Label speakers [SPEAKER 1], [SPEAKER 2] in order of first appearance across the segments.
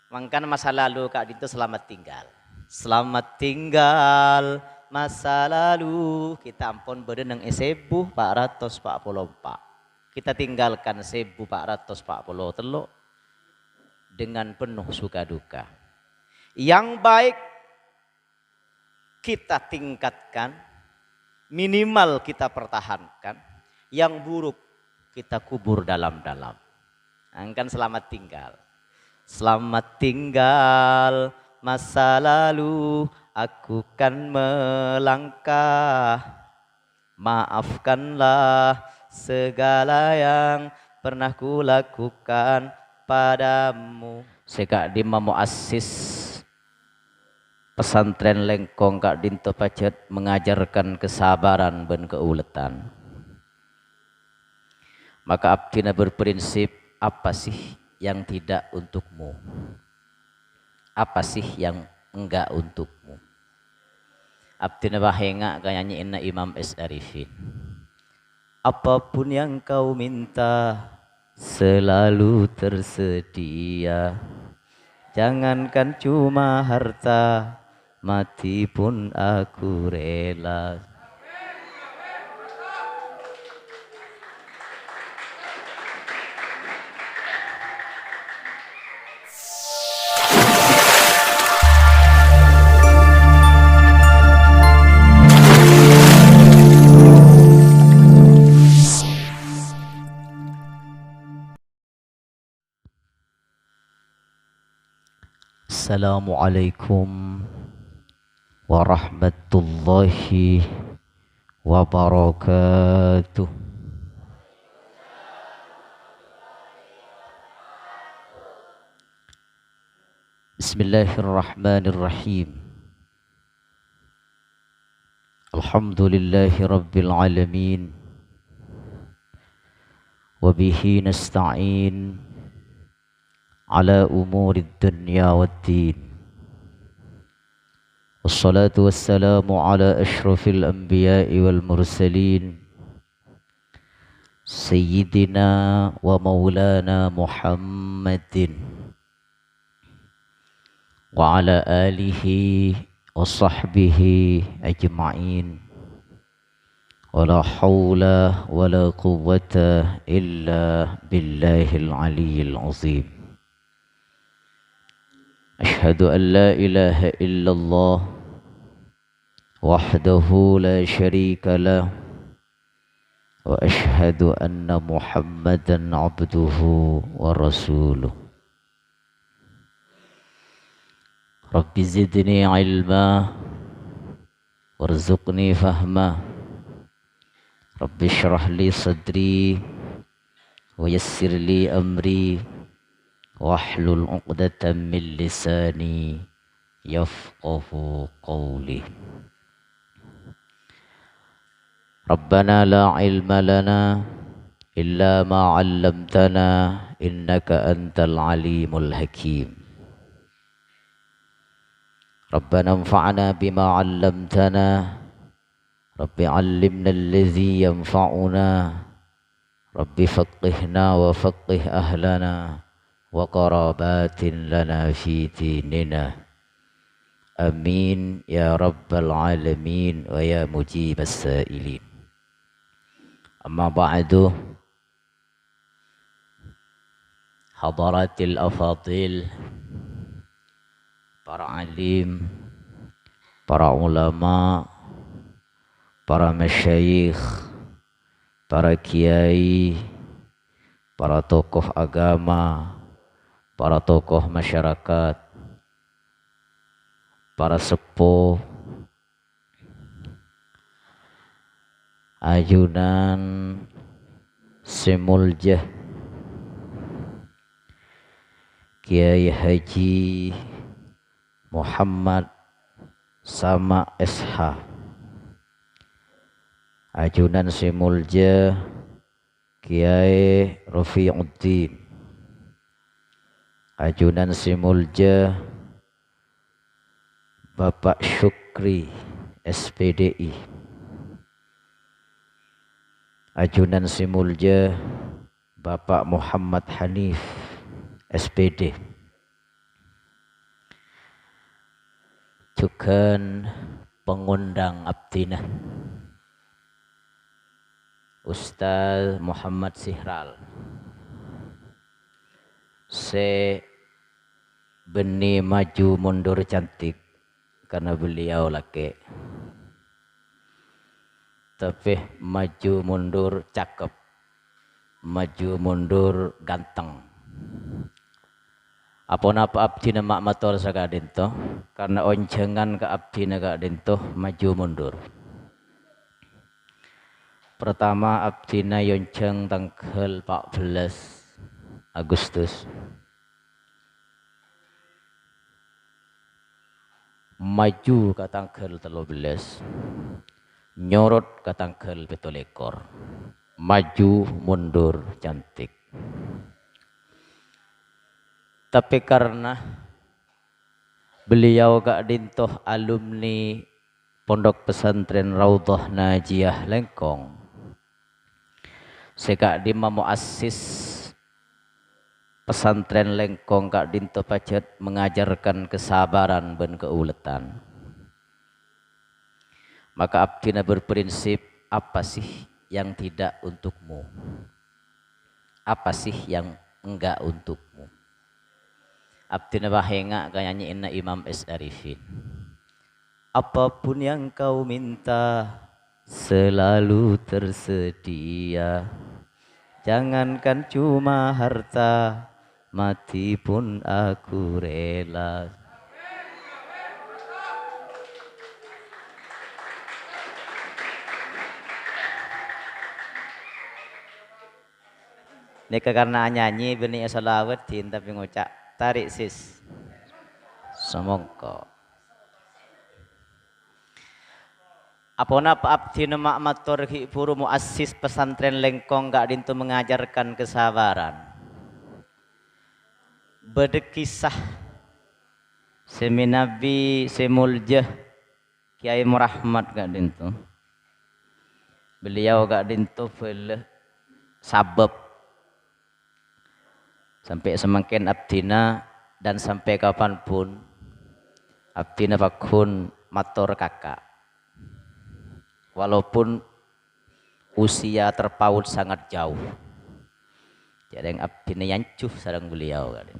[SPEAKER 1] Mangkan masa lalu Kak Dinto selamat tinggal. Selamat tinggal masa lalu. Kita ampun berenang 1444. Kita tinggalkan 1443 dengan penuh suka duka. Yang baik kita tingkatkan, minimal kita pertahankan. Yang buruk kita kubur dalam-dalam. Angkan selamat tinggal. Selamat tinggal masa lalu, aku kan melangkah. Maafkanlah segala yang pernah kulakukan padamu. Sekak Dima Muassis pesantren Lengkong Kak Dinto Pacet mengajarkan kesabaran dan keuletan. Maka abdina berprinsip, apa sih yang tidak untukmu? Apa sih yang enggak untukmu? Abdina bahenga kayaknya inna Imam S. Arifin. Apapun yang kau minta selalu tersedia. Jangankan cuma harta, mati pun aku rela. Assalamualaikum warahmatullahi wabarakatuh. Bismillahirrahmanirrahim. Alhamdulillahi rabbil alamin. Wabihi nasta'in ala umuri dunya waddin. Wassalatu wassalamu ala ashrafil anbiya'i wal mursalin Sayyidina wa maulana Muhammadin wa ala alihi wa sahbihi ajma'in. Wa la hawla wa la quwwata illa billahil aliyyil azim. Ashhadu an la ilaha illallah wahdahu la syarika lah wa ashhadu anna Muhammadan abduhu wa rasuluh. Rabbi zidni ilma warzuqni fahma. Rabbi syrah li sadri wa yassir li amri wahlul 'uqdatam min lisani yafqahu qawli. Rabbana la ilma lana illa ma 'allamtana innaka antal alimul hakim. Rabbana anfa'na bima 'allamtana. Rabbi 'allimna alladhi yanfa'una. Rabbi faqihna wa faqih ahlana wa qarabatin lana fi dinina. Amin ya rabbal alamin wa ya mujibas sa'ilin. Amma ba'du, hadaratil afadil, para alim, para ulama, para masyayikh, para kiai, para tokoh agama, para tokoh masyarakat, para sepuh, ajunan Semuljah Kiai Haji Muhammad Sama SH, ajunan Semuljah Kiai Rafiuddin, ajunan Semuljah Bapak Syukri SPDI, ajunan Semuljah Bapak Muhammad Hanif SPD, juga pengundang abdina Ustaz Muhammad Sihral se beni maju mundur cantik karena beliau laki tapi maju mundur cakep, maju mundur ganteng. Apa abdi nama mator sakadinto karena oncengan ke abdi naga dinto maju mundur. Pertama abdina yonceng tanggal 14 Agustus. Maju ke tanggal 13. Nyorot ke tanggal 17. Maju mundur cantik. Tapi karena beliau gak dintoh alumni Pondok Pesantren Raudhah Najiyah Lengkong, sekak dima muassis pesantren Lengkong kak dintoh pacet mengajarkan kesabaran dan keuletan. Maka abdina berprinsip, apa sih yang tidak untukmu? Apa sih yang enggak untukmu? Abdina bahenga kayaknya Imam S. Arifin. Apapun yang kau minta selalu tersedia. Jangankan cuma harta, mati pun aku rela. Ini karena nyanyi benih salawatin tapi ngucap tarik sis. Semongko. Apona pa abdi nama matur ki puru muassis pesantren Lengkong gak dintu mengajarkan kesabaran. Bedekisah seminabi semuljah Kiai Murahmat gak dintu. Beliau gak dintu boleh sabab sampai semakin abdina dan sampai kapanpun abdina pakun matur kakak. Walaupun usia terpaut sangat jauh. Jadi yang abdina yancuh sareng beliau kali.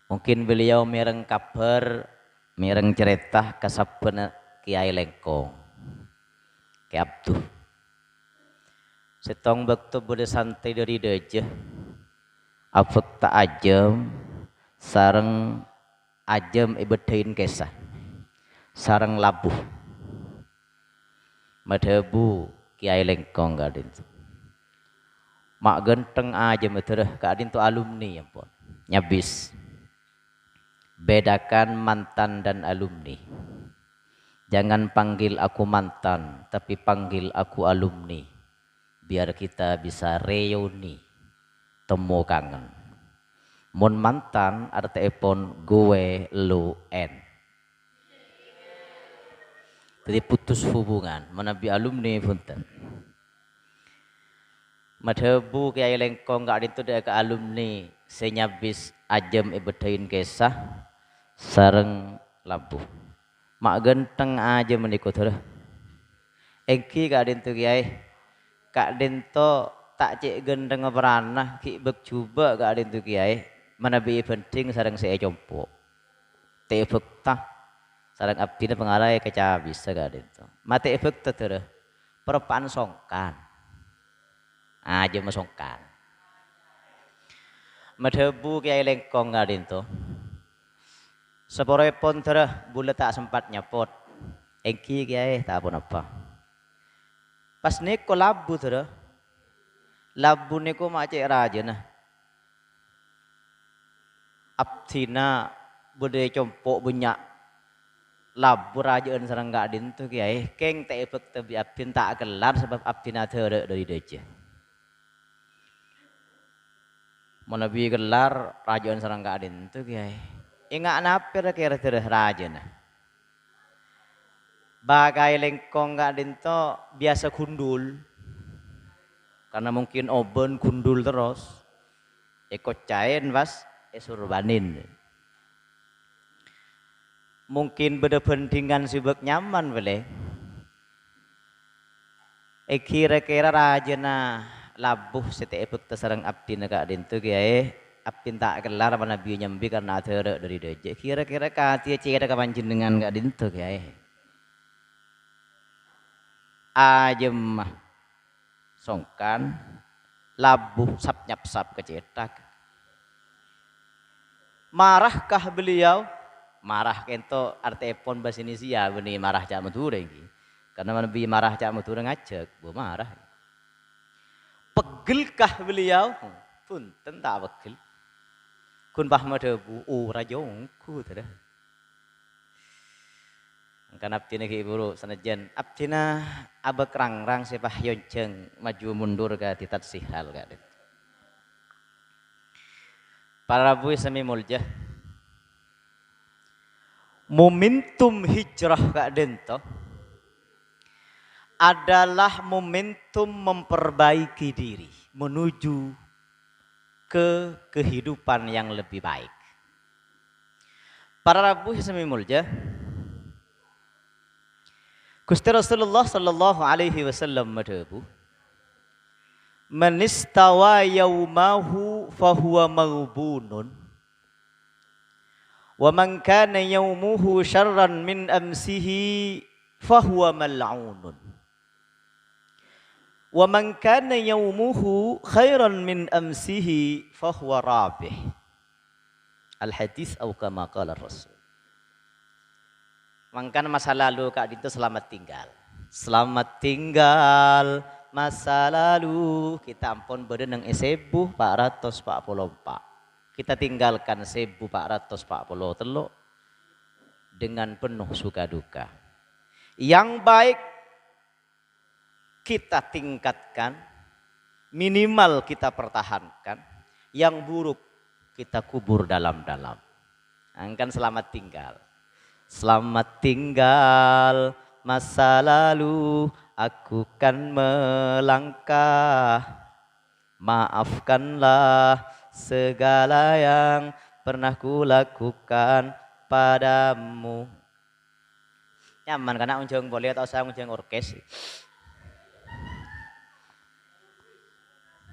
[SPEAKER 1] Mungkin beliau mireng kabar, mireng cerita kasapena Kiai Lengkong. Ki Abduh. Setong bektu bude santai dari deje. Afek tak ajem, sareng ajem ibedain kesah. Sareng labuh. Madhebu Kiai Lengkong kadin. Mak genteng aja metereh kadin tu alumni ya pun. Nyabis. Bedakan mantan dan alumni. Jangan panggil aku mantan, tapi panggil aku alumni. Biar kita bisa reuni, temu kangen. Mun mantan artinya pun gue, lu, en. Jadi putus hubungan, menabi alumni punten. Madhebu Kiai Lengkong gak itu dia ke alumni, senyabis ajem ibedain kesah, sareng labuh. Mak genteng aja menikut dah. Engki gak dintu Kiai, kak dinto tak cek genteng peranah, ki bek coba gak dintu Kiai, menabi penting sareng saya jompo. Te fakta. Sarang abdina pengarai kecabis segala itu. Mati efek terus perpaan songkan. Aja masongkan. Madhebu Kiai Lengkong gadin tu. Sepore pon terus bule tak sempat nyapot. Engki Kiai tak pun apa. Pas niko labu terus. Labu niko macet raja nah. Abdina bude compok banyak. Labu rajaan sarang gak dintu Kiai, keng tak efek tebi abdin tak kelar sebab abdina terek dari deje. Menabi gelar rajaan sarang gak dintu Kiai. Ingat napir kira tereh rajana. Bagai Lengkong gak dintu biasa kundul. Karena mungkin oben kundul terus. Ikut cain pas surbanin. mungkin berdepentingan sibuk nyaman boleh. Kira-kira rajana labuh setiap terserang abdi negak dintu kiai abdi tak kelar mana nabi nyambi karena ada dari deje. Kira-kira kati cira kapan jenengan gak dintu kiai. Ajem songkan labuh sap nyap sap kecetak. Marahkah beliau? Marah kento artepon bahasa Indonesia beni marah cak mature iki. Karena nabi marah cak mature ngajak, bu marah. Pegelkah beliau? Punten tak pegel. Kun pahma debu rajongku tada. Kan abdina ki buru sanajan abdina abek rang sepah yonceng maju mundur ka titat sihal ka. Para bu sami mulja. Momentum hijrah ka dento adalah momentum memperbaiki diri menuju ke kehidupan yang lebih baik. Para rabu sami mulja. Gusti Rasulullah sallallahu alaihi wasallam madhabu man istawa yaumahu fahuwa maghbunun wa man kana yaumuhu syarran min amsihi fahuwa mal'unun wa man kana yaumuhu khairan min amsihi fahuwa rabih. Al hadis atau kama qala Rasul. Mangkan masa lalu kak itu selamat tinggal. Selamat tinggal masa lalu. Kita ampun beren yang 1444. Kita tinggalkan 1443 dengan penuh suka duka. Yang baik kita tingkatkan, minimal kita pertahankan. Yang buruk kita kubur dalam-dalam. Angkan selamat tinggal. Selamat tinggal masa lalu, aku kan melangkah. Maafkanlah segala yang pernah kulakukan padamu. Nyaman karena unjung boleh atau saya unjung orkes.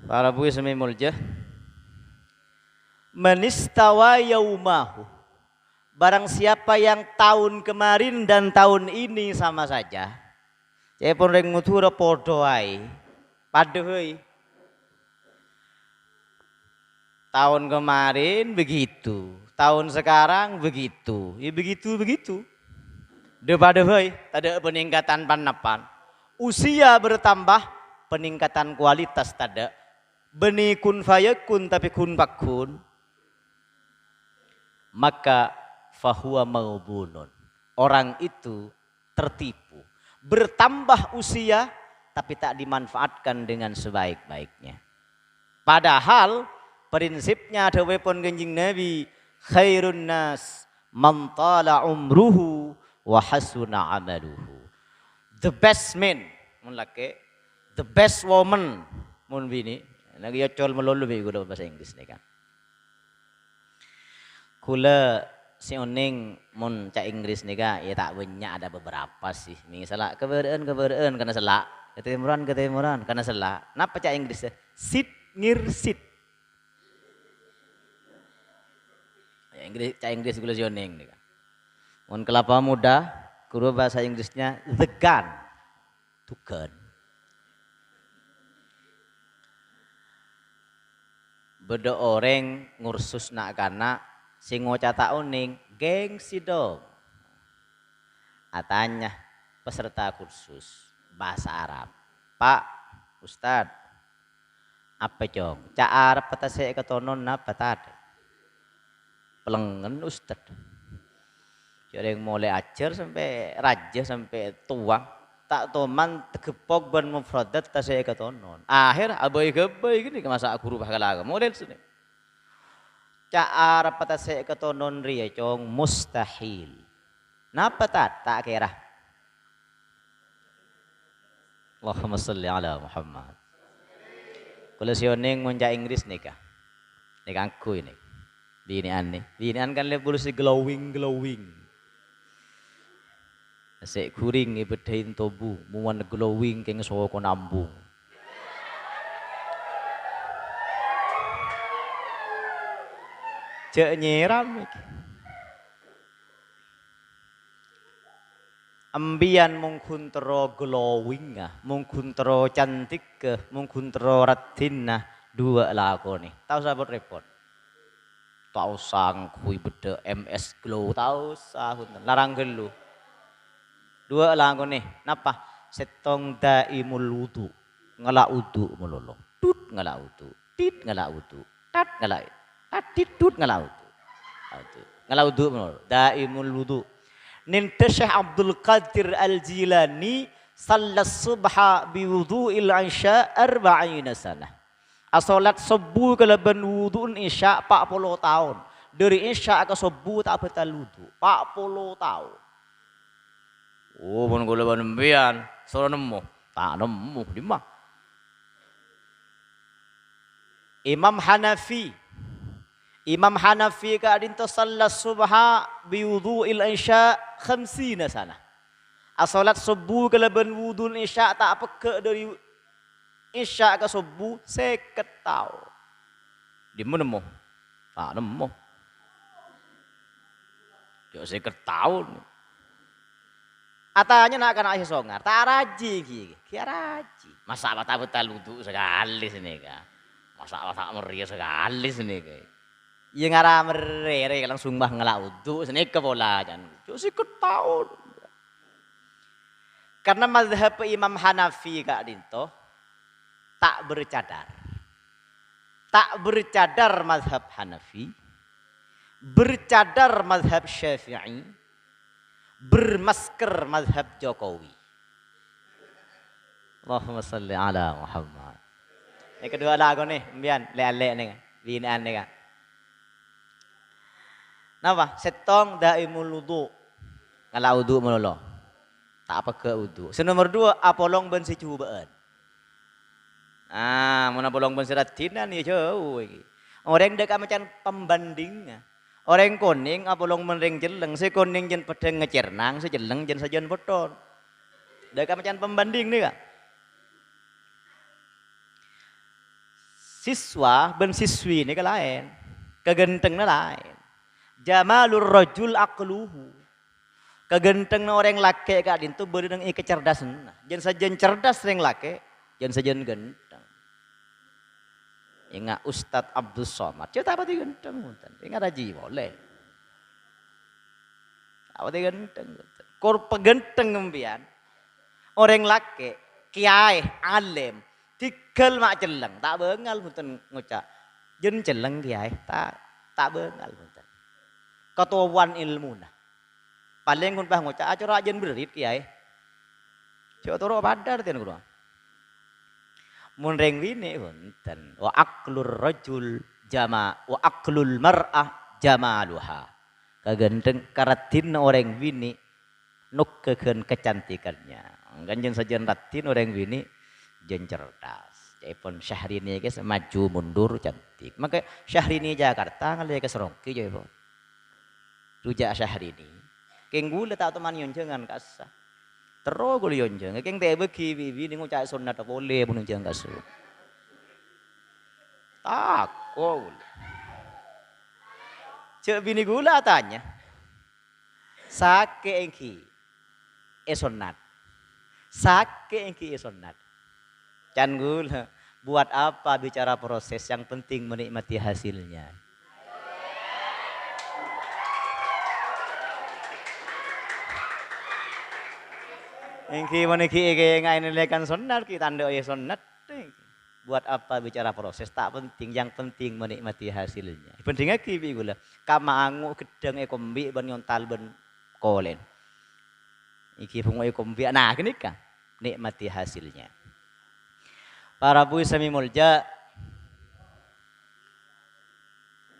[SPEAKER 1] Para bu sami mulja. Manistawa yaumahu. Barang siapa yang tahun kemarin dan tahun ini sama saja. Saya pun reng mutura podo ai. Padahal tahun kemarin begitu, tahun sekarang begitu. Ya begitu. Daripada ada peningkatan panapan. Usia bertambah, peningkatan kualitas tada. Beni kun fayakun tapi kun bakun. Maka fahuwa maghbunun. Orang itu tertipu. Bertambah usia tapi tak dimanfaatkan dengan sebaik-baiknya. Padahal prinsipnya ada wepon genjing Nabi, khairun nas man tala umruhu wa hasuna amaluhu. The best man mun laki, the best woman mun bini. Lagi yocol melulu be guna bahasa Inggris nih kan. Kula si oning mun cak Inggris nih kak, ya tak banyak ada beberapa sih. Misalnya keberaan karena selak, ketimuran karena selak. Napa cak Inggris? Sit ngir sit. Ya, cak Inggris gula si oning nih kak. Mun kelapa muda, guru bahasa Inggrisnya the gun, to gun. Beda orang ngursus nak kana sing ngocata uning gengsi dong. Atanya peserta kursus bahasa Arab. Pak Ustad, apa jong? Cak Arab kata saya ketonon apa tadi? Pelengen Ustad. Jadi yang mulai ajar sampai raja sampai tuang. Tak toman tegepok ban mufradat tak saya ketonon. Akhir abai gini ke masa guru bahkalaga model sini. Cak Arab kata saya ketonon ria cong mustahil. Napa tak kira? Allahumma salli ala Muhammad. Kalau si oneng munca Inggris nih kah? Nih aku ini. Binian kan lebih si glowing. Sik kuring ibedhain tobu, muwan glowing keng saka nambung. Cek nyiram iki. Ambian mung kuntro glowing mung kuntro cantik mung kuntro ratinna dua lakoni. Tahu sabut repot. Tahu sang kui beda MS glow tahu sahun larang gelu. Dua lakoni. Napa? Setong daimul wudu. Ngelak wudu melolo. Tut ngelak wudu. Tit ngelak wudu. Tat ngelak. Tat tit tut ngelak wudu. Ngelak wudu melolo. Daimul wudu. Ninta Syekh Abdul Qadir Al-Jilani sallas subha biwudu'il isya 40 sanah. Asolat subuh kalaban wudu'un isya 40 tahun. Dari isya ke subuh tak betal wudu 40 tahun. Oh, pun kula banembian, sora nemu. Tak nemu di mah. Imam Hanafi ka adinto sallas subha biwudu'il isya 50 sana. Asolat subuh kalaban wudu'un isya tak peke dari isya ke subuh 50 tahun. Di mana nemu? Tak nemu. Yo 50 tahun. Atanya nak kena Aisyah songar, tak raji kia raji. Masa apa tak betal wudu sekali sini ka. Masa apa tak meriah sekali sini ka. Yang ngara merere langsung bah ngelak wudu sini ke bola jan. Yo 50 tahun. Karena mazhab Imam Hanafi kak dinto tak bercadar. Tak bercadar mazhab Hanafi. Bercadar mazhab Syafi'i. Bermasker mazhab Jokowi. Allahumma salli ala Muhammad. Yang kedua lagu nih, mbian lele nih, binaan nih kan. Napa? Setong daimul wudu. Ngala wudu melolo. Tak apa ke wudu. Senomor 2 apolong ben si cubaan. Mun apolong ben siratinan ya jauh iki. Orang dek macam pembanding. Orang kuning apolong menring jeleng, si kuning jen pedeng ngecernang, si jeleng jen sajian beton. Dek macam pembanding nih kak. Siswa ben siswi ini ke lain, kegentengnya lain. Jamalur rajul aqluhu. Kegentengnya orang laki kak dintu beri dengan kecerdasan. Jen sajian cerdas ring laki, jen sajian genteng. Ingat Ustadz Abdul Somad, cerita apa dia genteng, ingat haji boleh. Apa dia genteng, kor pegenteng ngembian, orang laki, kiai, alim, tikel mak celeng, tak bengal punten ngucap, jen celeng kiai, tak bengal punten. Ketuaan ilmu nah, paling kun bah ngucap, acara jen berit kiai, coba toro padar tian guru. Munreng wini wonten wa aqlur rajul jama wa aqlul mar'ah jamaluha. Kagenteng karatin orang wini nukkeken kecantikannya. Ganjen saja ratin orang wini jen cerdas. Jaipun Syahrini guys maju mundur cantik. Maka Syahrini Jakarta ngalih ke Serongki jaipun. Rujak Syahrini. Keng gula tak teman yonjengan kasah. Terus gue yonjeng, keng teh beki bibi ni ngucap sunat boleh pun yonjeng kasu. Takut. Cek bini gula tanya, sake engki esonat, sake engki esonat. Can gula, buat apa bicara proses, yang penting menikmati hasilnya. Engki meniki ngai nelekan sunat kita anda ya sunat. Buat apa bicara proses, tak penting, yang penting menikmati hasilnya. Pentingnya kibi gula. Kama angu gedeng ekombi ban nyontal ban kolen. Iki pungo ekombi. Nah, kini kan nikmati hasilnya. Para bui sami mulja,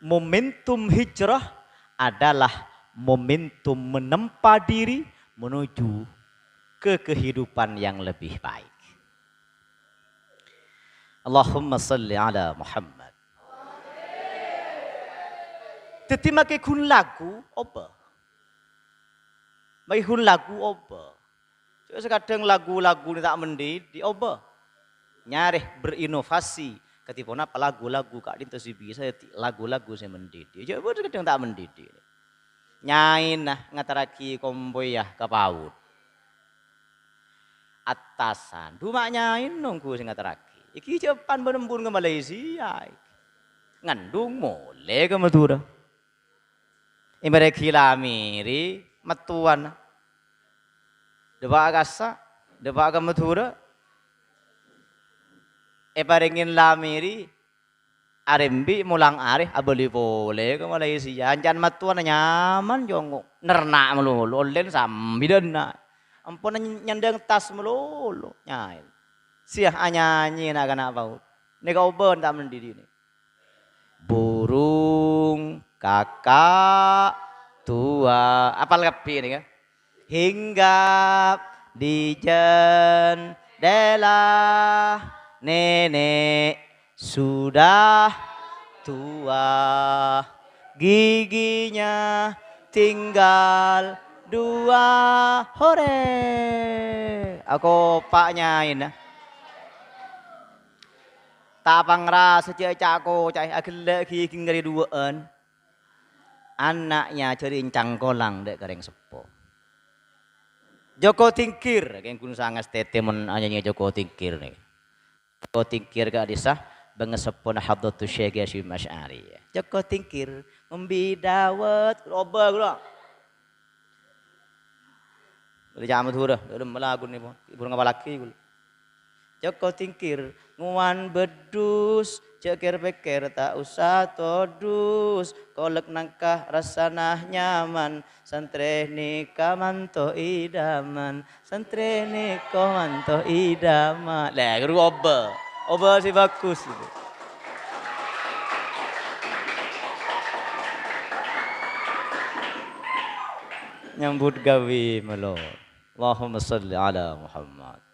[SPEAKER 1] momentum hijrah adalah momentum menempa diri menuju ke kehidupan yang lebih baik. Allahumma salli ala Muhammad. Teti make kun lagu apa? Mai kun lagu apa? Kadang lagu-lagu ini tak mendidik, oba. Nyareh berinovasi. Ketipun apa lagu-lagu kak dinto si bisa lagu-lagu saya mendidik. Coba kadang tak mendidik. Nyain nah ngataraki komboy ya ke paut. Atasan, cuma nyain nunggu sing ngataraki. Iki cepan berembun ke Malaysia. Ngandung mulai ke Madura. Ibarat kilamiri matuan. Deba agasa, deba ke Madura. Paringin lamiri arembi mulang areh abeli boleh ke Malaysia. Anjan matuan nyaman jong nernak melulu olen sambidan na. Ampun nyandang tas melulu nyail. Siah anyanyi nak kena paut. Ni kau ben tak mendidih ni. Burung kakak tua apal kapi ni kan? Hinggap di jendela nenek sudah tua giginya tinggal 2 hore. Aku paknya ini. Tapang rasa cako cai akhirnya gigi ngeri 2an. Anaknya cering cangkolang dek kereng sepo. Joko Tingkir, yang kun sangat statement anaknya Joko Tingkir nih. Joko Tingkir gak disah bengesepon hadratus Syekh Hasyim Asy'ari. Joko Tingkir membidawat roba gula. Boleh jamu tuh dah, udah melagun nih pun, ibu ngapa laki gula. Joko Tingkir nguan bedus, cekir pikir tak usah todus, kolek nangkah rasanah nyaman, santre nikah manto idaman, santre nikah manto idaman. Lah, guru oba sih bagus itu. Nyambut gawe melo. Allahumma sholli ala Muhammad.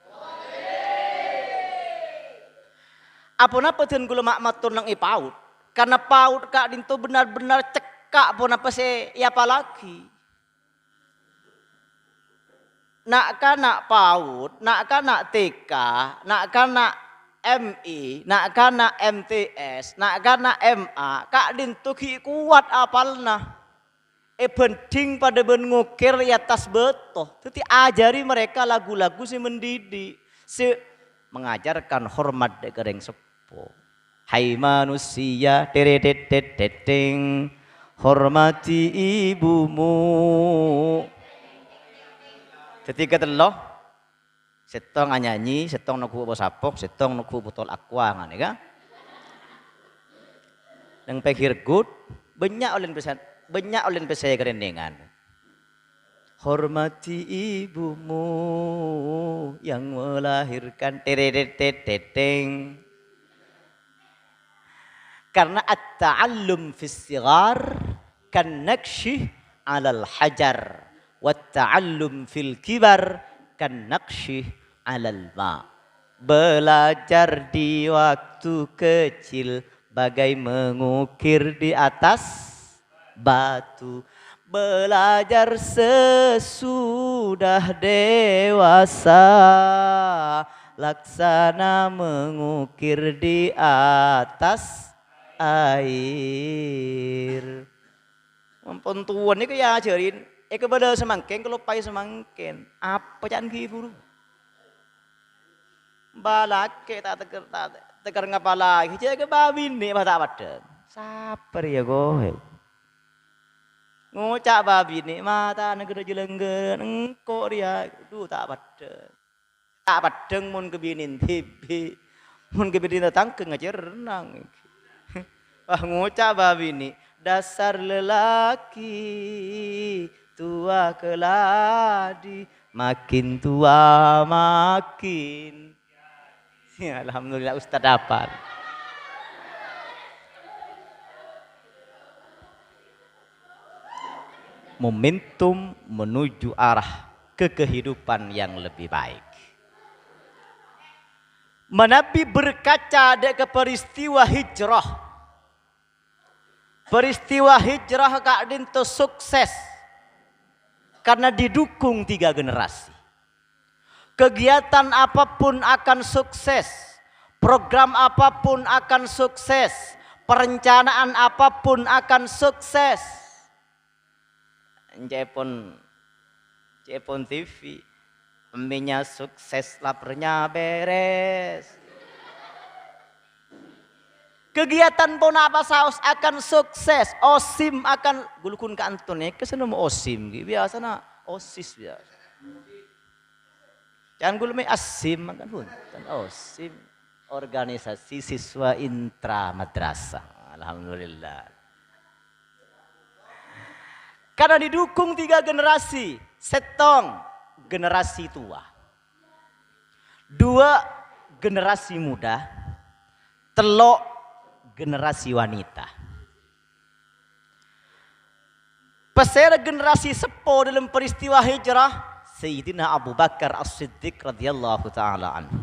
[SPEAKER 1] Apa ten gula mak matur nang ipaut. Karena paut kak dinto benar-benar cekak pun apa se ya apalagi. Nak kana paut, nak kana TK, nak kana MI, nak kana MTS, nak kana MA, kak dinto ki kuat apalna. Penting pada ben ngukir di atas betoh. Jadi ajari mereka lagu-lagu si mendidik, si mengajarkan hormat dek kereng sepo. Hai manusia, dedeng, hormati ibumu. Ketika teloh, setong nyanyi, setong nuku bosapok, setong nuku botol aqua kan, ya? Yang pikir good, banyak oleh pesan kerendengan. Hormati ibumu yang melahirkan dedeng. Karena at-ta'allum fis sighar kan nakshi 'alal hajar wa at-ta'allum fil kibar kan nakshi 'alal ma. Belajar di waktu kecil bagai mengukir di atas batu. Belajar sesudah dewasa laksana mengukir di atas air. Ampun tuan ni kaya ajarin, kepada semangkin kalau pai semangkin, apa jangan guru? Balak ke tak teker ngapala, hijau ke babin ni mata badan. Sabar ya gohe. Ngucap babi ni mata negara jelengger, engkau dia, tak padeng mun kebinin tibi, mun kebinin datang ke ngajar renang. Wah ngucap babi ni dasar lelaki tua keladi, makin tua makin. Ya, alhamdulillah Ustaz dapat. Momentum menuju arah ke kehidupan yang lebih baik. Menabi berkaca ke peristiwa hijrah. Peristiwa hijrah Kak Dinto sukses karena didukung 3 generasi. Kegiatan apapun akan sukses. Program apapun akan sukses. Perencanaan apapun akan sukses. Cepon TV. Eminya sukses, laparnya beres. Kegiatan pun apa saus akan sukses. Osim akan gulukun ke Anton ya. Kesana mau osim. Biasa na osis biasa. Jangan gulme asim kan pun. Osim. Organisasi siswa intra madrasah. Alhamdulillah. Karena didukung 3 generasi. Setong generasi tua. 2 generasi muda. Telok generasi wanita. Pesera generasi sepo dalam peristiwa hijrah. Sayyidina Abu Bakar As-Siddiq radhiyallahu ta'ala anhu.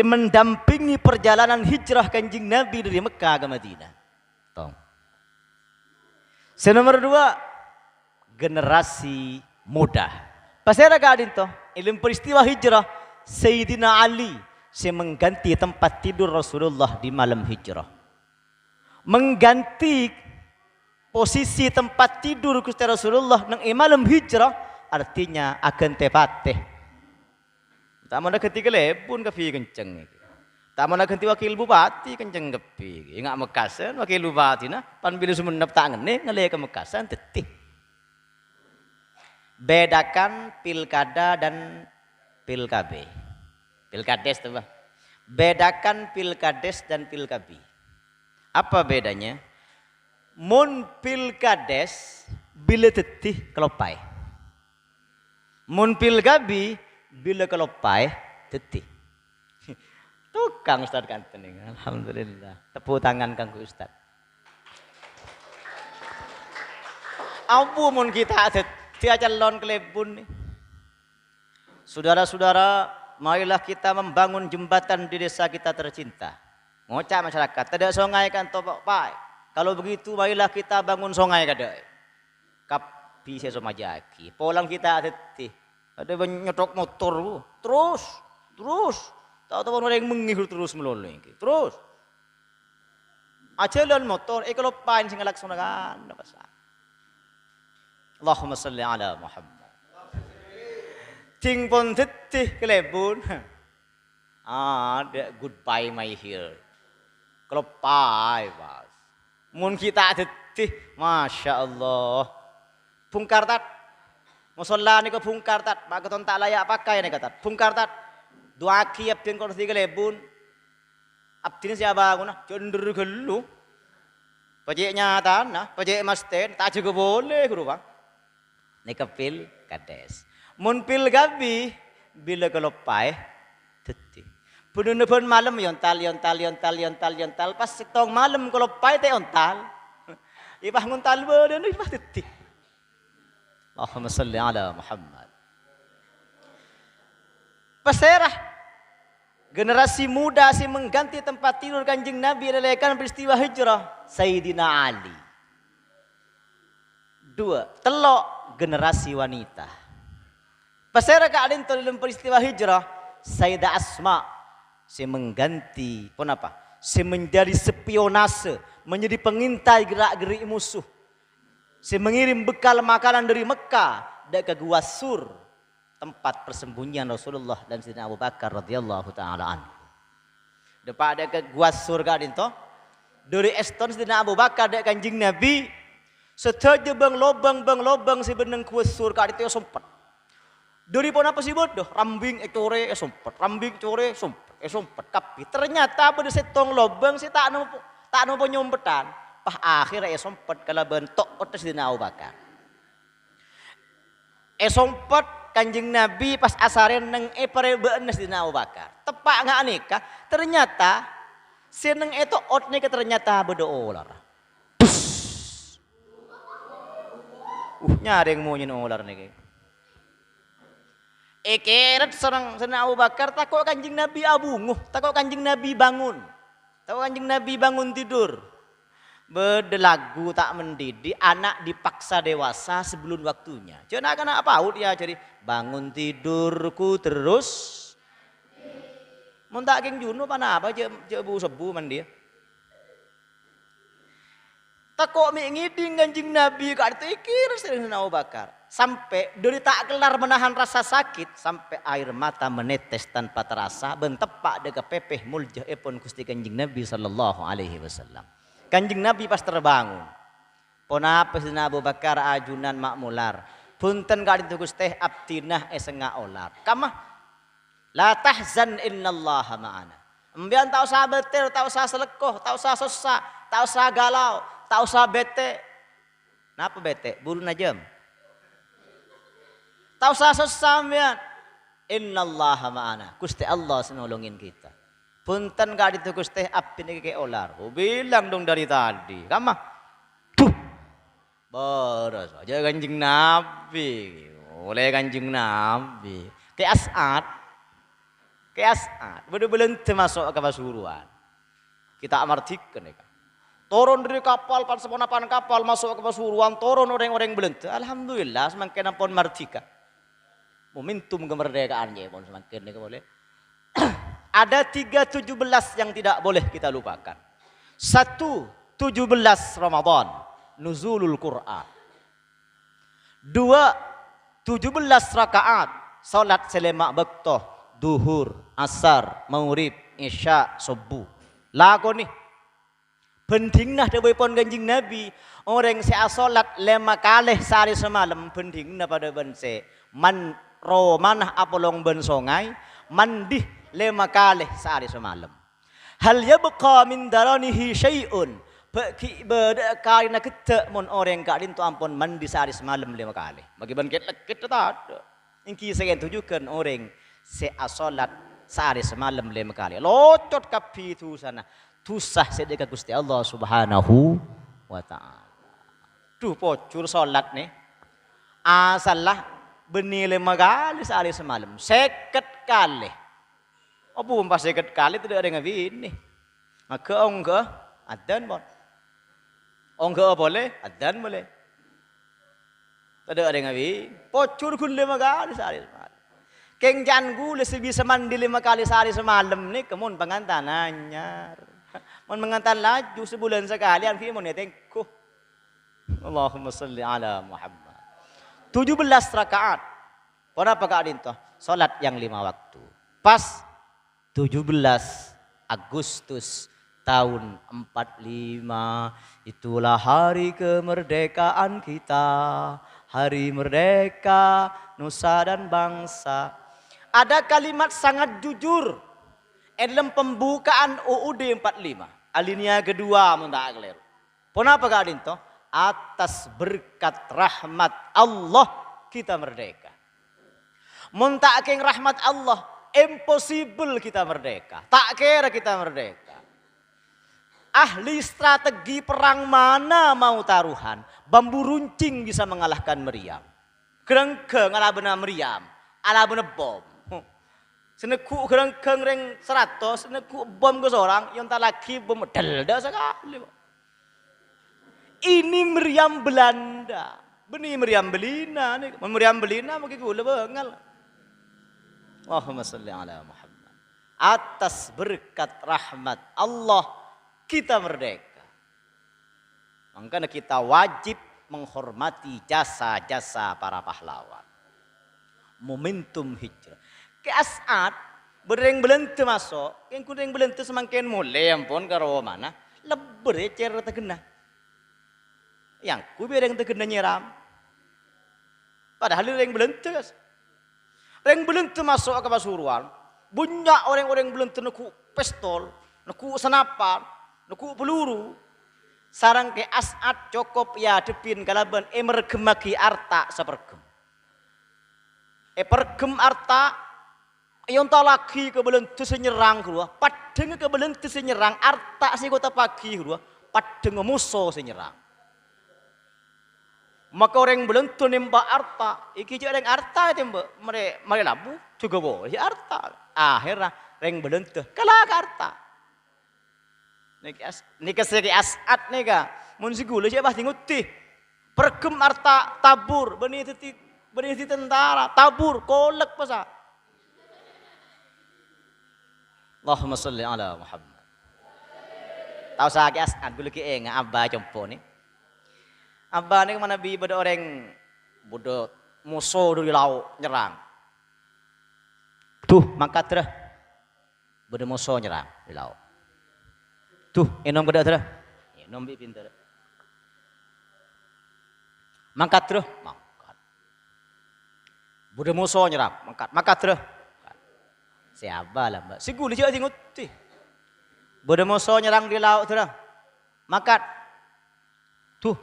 [SPEAKER 1] Mendampingi perjalanan hijrah Kanjeng Nabi dari Mekah ke Madinah. Nomor 2, generasi muda. Pasera kadin to, dalam peristiwa hijrah Sayyidina Ali mengganti tempat tidur Rasulullah di malam hijrah. Mengganti posisi tempat tidur Gusti Rasulullah nang malam hijrah. Artinya akan tepateh. Tak mana ketika lebun kepi kenceng. Tak mana ketika wakil bupati kenceng kepi. Ingat Mekasan wakil bupati na pan bila sumenep tangan nih ngelih ke Mekasan tetih. Bedakan pilkada dan pilkabe. Pilkades tuh bah. Bedakan pilkades dan pilkabi. Apa bedanya? Mun pilkades bila tetih kelopai. Mun pilgabi bila kelopai tetih. Tukang Ustaz kanten ini. Alhamdulillah. Tepuk tangan kanggo Ustaz. Ampu mun kita tetih calon kelebun nih. Saudara-saudara, marilah kita membangun jembatan di desa kita tercinta. Ngocak masyarakat, tidak sungai kan topok pai. Kalau begitu marilah kita bangun sungai kadai. Bisa sama jaki. Polang kita tetih. Ada nyetok motor. Terus. Tahu-tahu orang yang mengihur terus melolong. Terus. Ajalan motor. Kalau pain sing ngelaksanakan. Allahumma salli ala Muhammad. Ting pon tetih kelebun. Ada goodbye my here. Kalau pai bas. Mun kita tetih. Masya Allah. Bungkar tat, musola ni ko bungkar tat, magaton tak layak pakai ni kata. Bungkar tat, dua kiap din ko tiga lebun, abdin siapa aku na, cenderung gelu, pajak nyata na, pajak masten, tak juga boleh guru bang. Ni kepil kades, mun pil gabi, bila kelopai, teti. Pun malam yontal, pas setong malam kelopai te yontal, ibah ngontal berdan ibah teti. Allahumma salli ala Muhammad. Peserah generasi muda mengganti tempat tidur Kanjeng Nabi relakan peristiwa hijrah Sayyidina Ali. 2, telok generasi wanita. Peserah keadaan dalam peristiwa hijrah Sayyidah Asma mengganti pun apa? Menjadi spionase, menjadi pengintai gerak-gerik musuh. Mengirim bekal makanan dari Mekah dan ke Gua Sur, tempat persembunyian Rasulullah dan Sayyidina Abu Bakar radhiyallahu taala anhu. Depan ada ke Gua Sur gadin to. Dari Eston Sayyidina Abu Bakar dan Kanjeng Nabi setuju bang lobang si beneng Gua Sur gadin to sempat. Dari pun apa sih bodoh? Rambing ecore sempat, rambing core sempat. Tapi ternyata pada setong lobang si tak nopo nyompetan. Akhirnya sempat kalau bentuk otak Sayyidina Abu Bakar. Sempat Kanjeng Nabi pas asarin neng pare beun Sayyidina Abu Bakar. Tepak nggak nikah? Ternyata seneng itu otne ternyata berdoa ular. Nyari yang mau nyin ular nih. Keret serang Sayyidina Abu Bakar takut Kanjeng Nabi abunguh, takut Kanjeng Nabi bangun, takut Kanjeng Nabi bangun tidur. Bedelagu tak mendidik, anak dipaksa dewasa sebelum waktunya. Jangan anak paut ya jadi bangun tidurku terus. Mun tak king juno pana apa je bu sebu man dia. Takok mi ngiding Kanjeng Nabi ka tikir Sayyidina Abu Bakar. Sampai dari tak kelar menahan rasa sakit sampai air mata menetes tanpa terasa bentepak dega pepeh muljah epon Gusti Kanjeng Nabi sallallahu alaihi wasallam. Kanjeng Nabi pas terbangun. Ponapa Sayyidina Abu Bakar ajunan makmular. Punten ka ditu Gusti abdinah esenga olar. Kamah la tahzan innallaha ma'ana. Embian tak usah betir, tak usah selekoh, tak usah susah, tak usah galau, tak usah bete. Napa bete? Buru najam. Tak usah susah embian. Innallaha ma'ana. Gusti Allah senolongin kita. Punten ka ditu Gusti abdi ke olar. Oh, bilang dong dari tadi. Kamah. Tuh. Boros aja Kanjeng Nabi. Oleh Kanjeng Nabi. Ke As'ad. Keasat, bener-bener termasuk ke Pasuruan. Kita amartikan ya. Turun dari kapal, pan kapal masuk ke Pasuruan, turun orang-orang belente. Alhamdulillah semakin ampun martika. Momentum kemerdekaannya pun semakin boleh. Ada 3.17 yang tidak boleh kita lupakan. 1. 17 Ramadan, nuzulul Quran. 2. 17 rakaat, salat selemak bektoh. Duhur, asar, maghrib, isya, subuh. Lagu nih. Pentingnya dewe pon Kanjeng Nabi. Orang saya salat 5 kali sehari semalam. Pentingnya pada bense. Man romanah apolong ben songai. Mandi 5 kali sehari semalam. Hal yabqa min daranihi syai'un. Karena kita mon orang kadin tu ampun mandi sehari semalam 5 kali. Bagi ban kita tak ada. Ingki saya tunjukkan orang saya salat sehari semalam 5 kali. Locot kapi itu sana. Tusah sedekah Gusti Allah Subhanahu wa taala. Duh pocur salat nih. Asalah benih 5 kali sehari semalam. 50 kali. Apa pas 50 kali tidak ada yang ini. Maka ongga adzan bon. Ongga boleh, adzan boleh. Tidak ada yang ini. Pocur kun 5 kali sehari semalam. Keng jangu lesih bisa mandi 5 kali sehari semalam nih kemun pengantan anyar. Mun mengantan laju sebulan sekali an mun tengku. Allahumma salli ala Muhammad. 17 rakaat. Berapa kali itu? Salat yang 5 waktu. Pas 17 Agustus tahun 45 itulah hari kemerdekaan kita. Hari merdeka nusa dan bangsa. Ada kalimat sangat jujur dalam pembukaan UUD 45. Alinea kedua mundak keliru. Kenapa kalian itu? Atas berkat rahmat Allah kita merdeka. Muntak keng rahmat Allah, impossible kita merdeka. Tak kira kita merdeka. Ahli strategi perang mana mau taruhan? Bambu runcing bisa mengalahkan meriam. Kerengkeng ala benar meriam, ala benar bom. Seneku kerengkeng reng 100, seneku bom ke seorang, yang tak lagi bom delda sekali. Ini meriam Belanda, benih meriam Belina, meriam Belina mungkin gula bengal. Allahumma salli ala Muhammad. Atas berkat rahmat Allah kita merdeka. Makanya kita wajib menghormati jasa-jasa para pahlawan. Momentum hijrah. Ke As'ad bereng belente masuk, yang kurang belente semakin mulai ampun karo mana, leber ya cer tegena. Yang ku bereng tegena nyiram. Padahal reng belente kas. Reng belente masuk ke Pasuruan, banyak orang-orang belente naku pistol, naku senapan, naku peluru. Sarang ke As'ad cukup ya depin kalaban mergemaki arta sepergem. Pergem arta yang tak lagi kebelan tu senyerang kedua, padeng kebelan tu senyerang arta si kota pagi kedua, padeng musuh senyerang. Maka orang belum tu nembak arta, iki je orang arta tembak, mereka labu juga boleh arta. Akhirnya orang belum tu kalah arta. Nika segi As'ad nika Mun sigule cek bah tinguti. Pergem arta tabur benih di tentara tabur kolek pasa. Allahumma sholli ala Muhammad. Tahu sakit as'ad gue lagi abah jompo nih. Abah nih mana bi beda orang bodoh musuh dari laut nyerang. Tuh mangkat terah. Beda musuh nyerang di laut. Tuh enom gede terah. Enom bi pintar. Mangkat terah. Mangkat. Beda musuh nyerang. Mangkat terah. Siapa lah mbak? Si guli juga tinguti. Beda musuh nyerang di laut terah. Mangkat. Tuh.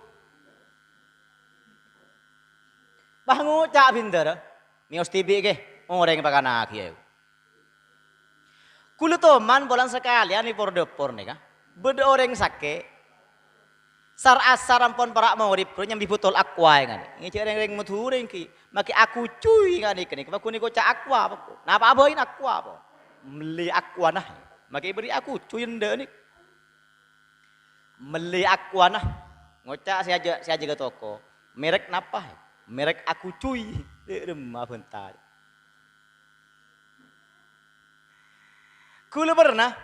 [SPEAKER 1] Bah ngucap pintar. Mios tibi ke. Orang yang pakai anak ya. Kulu teman bolan sekalian di pordepor nih kan. Beda orang sakit. Sar asar ampun para mau ripro nyambi botol aqua kan. Ini cek reng mutureng ki. Maki aku cuy kan ikan. Aku ni kocak aqua apa? Napa aboin aqua apa? Meli aqua nah. Maki beri aku cuy ende ni. Meli aqua nah. Ngocak saya jaga toko. Merek napa? Merek aku cuy. Remah bentar. Kula pernah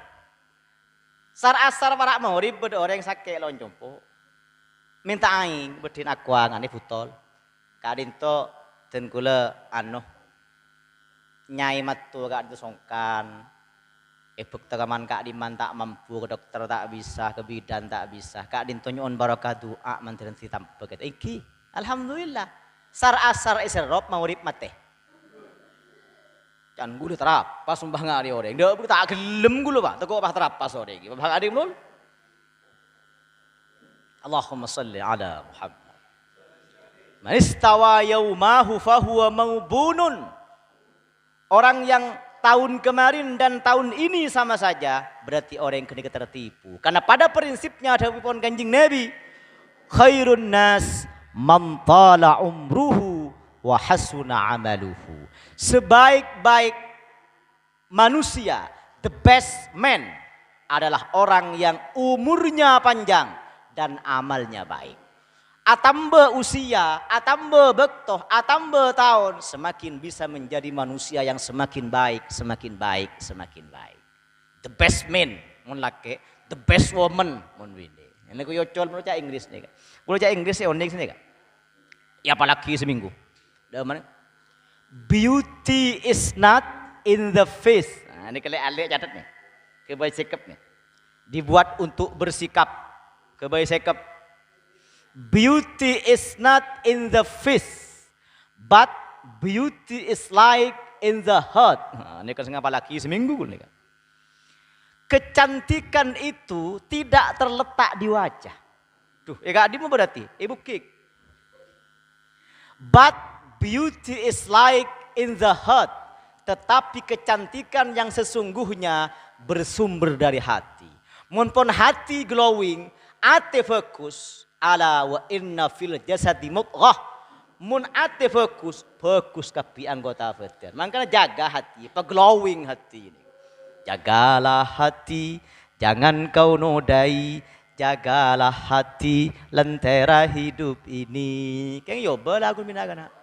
[SPEAKER 1] sar asar para mau ribet orang sakit loncompo. Minta aing bedin aqua ngane botol. Kadinto den kula nyai matu kak itu songkan. Ebek tegaman kak diman tak mampu, ke dokter tak bisa, ke bidan tak bisa. Kak dinto nyuon barokah doa mantiran tampe ket. Iki alhamdulillah. Sar asar iserop mau rib mate. Kan gula terapas sumpah ngari orang. Dia tak gelem gula pak. Teko apa terapas orang. Bapak adik mulul. Allahumma salli ala Muhammad. Man istawa yaumahu fahuwa maubunun. Orang yang tahun kemarin dan tahun ini sama saja, berarti orang yang kena tertipu. Karena pada prinsipnya ada pun Kanjeng Nabi, khairun nas man tala umruhu wa hasuna amaluhu. Sebaik-baik manusia, the best man adalah orang yang umurnya panjang dan amalnya baik. Atambe usia, atambe bektoh, atambe tahun, semakin bisa menjadi manusia yang semakin baik, semakin baik, semakin baik. The best man, mun laki, the best woman, mun wini. Ini aku yocol menurut Inggris nih. Kalau cak Inggris ya unik sini kan. Ya apalagi seminggu. Mana? Beauty is not in the face. Nah, ini kalian alik catat nih. Kebaik sikap nih. Dibuat untuk bersikap. Kebaik sikap. Beauty is not in the face, but beauty is like in the heart. Nah, ini kan ngapa lagi seminggu nih kan. Kecantikan itu tidak terletak di wajah. Tuh, ya kak Adimu berarti, ibu kik. But beauty is like in the heart. Tetapi kecantikan yang sesungguhnya bersumber dari hati. Mumpun hati glowing, ate fokus. Ala wa inna fil jasadi mudghah. Mun ate fokus kapi anggota badan. Makanya jaga hati, glowing hati ini. Jagalah hati, jangan kau nodai. Jagalah hati, lentera hidup ini. Keng yo lagu minagana.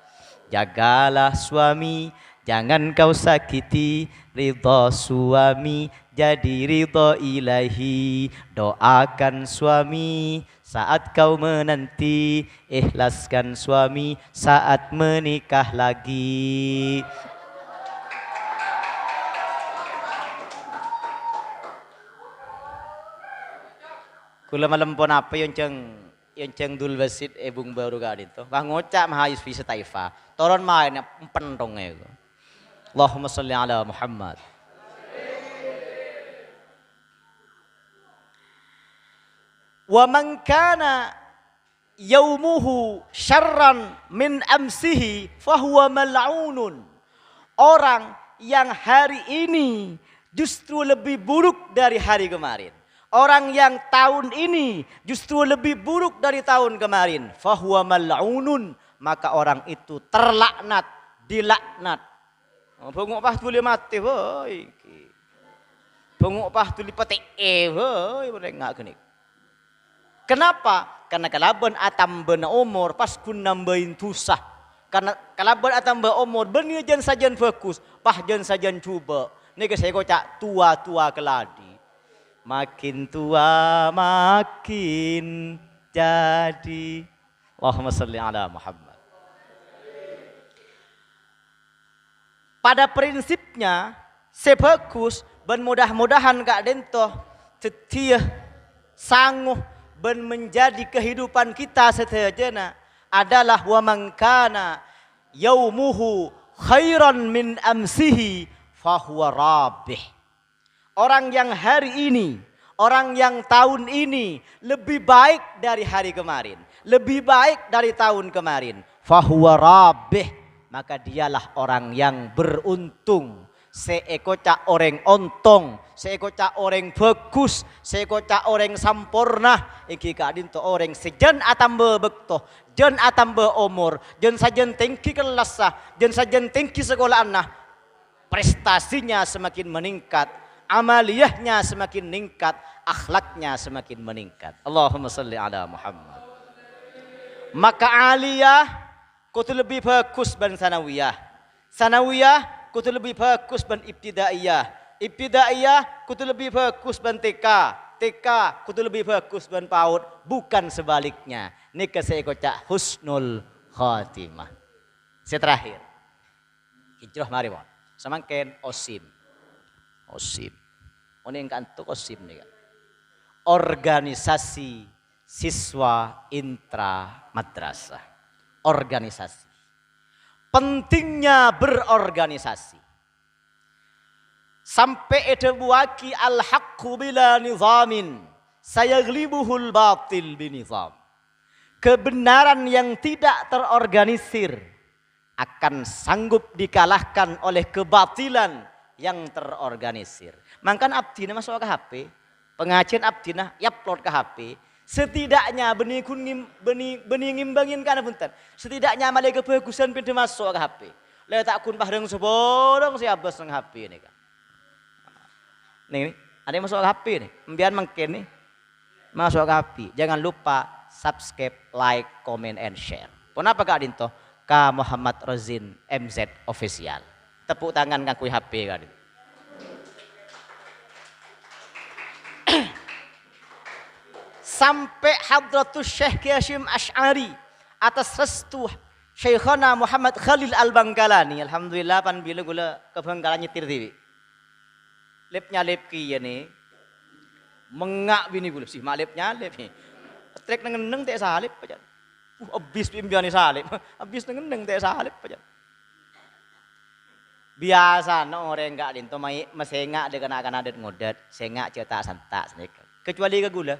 [SPEAKER 1] Jagalah suami, jangan kau sakiti. Ridho suami jadi ridho ilahi. Doakan suami saat kau menanti, ikhlaskan suami saat menikah lagi. Kula malam pun apa yang ceng dul wasit ebung baru gadin to. Kang ngocak maha yusfi setaifa. Toron main pentong ego. Allahumma salli ala Muhammad. Wa man kana yaumuhu syarran min amsihi fahuwa mal'unun. Orang yang hari ini justru lebih buruk dari hari kemarin. Orang yang tahun ini justru lebih buruk dari tahun kemarin. Fahuwa mal'unun. Maka orang itu terlaknat, dilaknat. Bengok pah tuli mati woi. Bengok pah tuli petik woi, boleh enggak gini.
[SPEAKER 2] Kenapa? Karena kalaban atam bena umur pas kun nambahin tusah. Karena kalaban atam bena umur benih jen sajen fokus, pah jen sajen coba. Nih saya kocak tua-tua keladi. Makin tua makin jadi. Allahumma salli ala Muhammad. Pada prinsipnya sebagus ben mudah-mudahan Kak Dento setia sangguh ben menjadi kehidupan kita seterusnya adalah wa man kana yaumuhu khairan min amsihi fahuwa rabih. Orang yang hari ini, orang yang tahun ini lebih baik dari hari kemarin, lebih baik dari tahun kemarin, fahuwa rabih, maka dialah orang yang beruntung. Seekocak orang ontong, seekocak orang bagus, seekocak orang sampurna. Iki kadin to orang sejen atam bekto, jen atam umur, jen sajen tinggi kelas sah, jen sajen tinggi sekolah anak. Prestasinya semakin meningkat, amaliyahnya semakin meningkat, akhlaknya semakin meningkat. Allahumma salli ala Muhammad. Maka aliyah kutu lebih bagus ban sanawiyah, sanawiyah kutu lebih bagus ban ibtidaiyah, ibtidaiyah kutu lebih bagus ban TK, TK kutu lebih bagus ban PAUD, bukan sebaliknya. Nika saya kocak husnul khatimah. Saya terakhir hijrah mari mon samangken osim, osim oni kantuk osim nih kan, organisasi siswa intra madrasah, organisasi. Pentingnya berorganisasi. Sampai edebuaki al-haqqu bila nizamin sayaglibuhul batil binizam. Kebenaran yang tidak terorganisir akan sanggup dikalahkan oleh kebatilan yang terorganisir. Mangkan abdina masuk ke HP, pengajian abdina upload ke HP. Setidaknya benih ngimbangin kana punten. Setidaknya amal kebagusan pintu masuk ke HP. Letak kun pahreng seborong si abas nang HP ini kan. Nih, ada yang masuk ke HP nih. Mbian mungkin nih masuk ke HP. Jangan lupa subscribe, like, comment, and share. Kenapa Kak Dinto? K Muhammad Rozin MZ Official. Tepuk tangan ngakui HP Kak Dinto. Sampai Hadratus Syekh Hashim Asy'ari atas restu Syekhana Muhammad Khalil Al-Bangkalani. Alhamdulillah pan bila gula ke Bangkalan nyetir TV. Lepnya lep ki nih. Mengak bini gula sih malipnya lep nih. Trek nengeneng teh salip aja. Abis pimpiani salip. Abis nengeneng teh salip aja. Biasa no orang enggak dinto mai mesengak dengan akan adat ngodat, sengak cetak santak senik. Kecuali ke gula.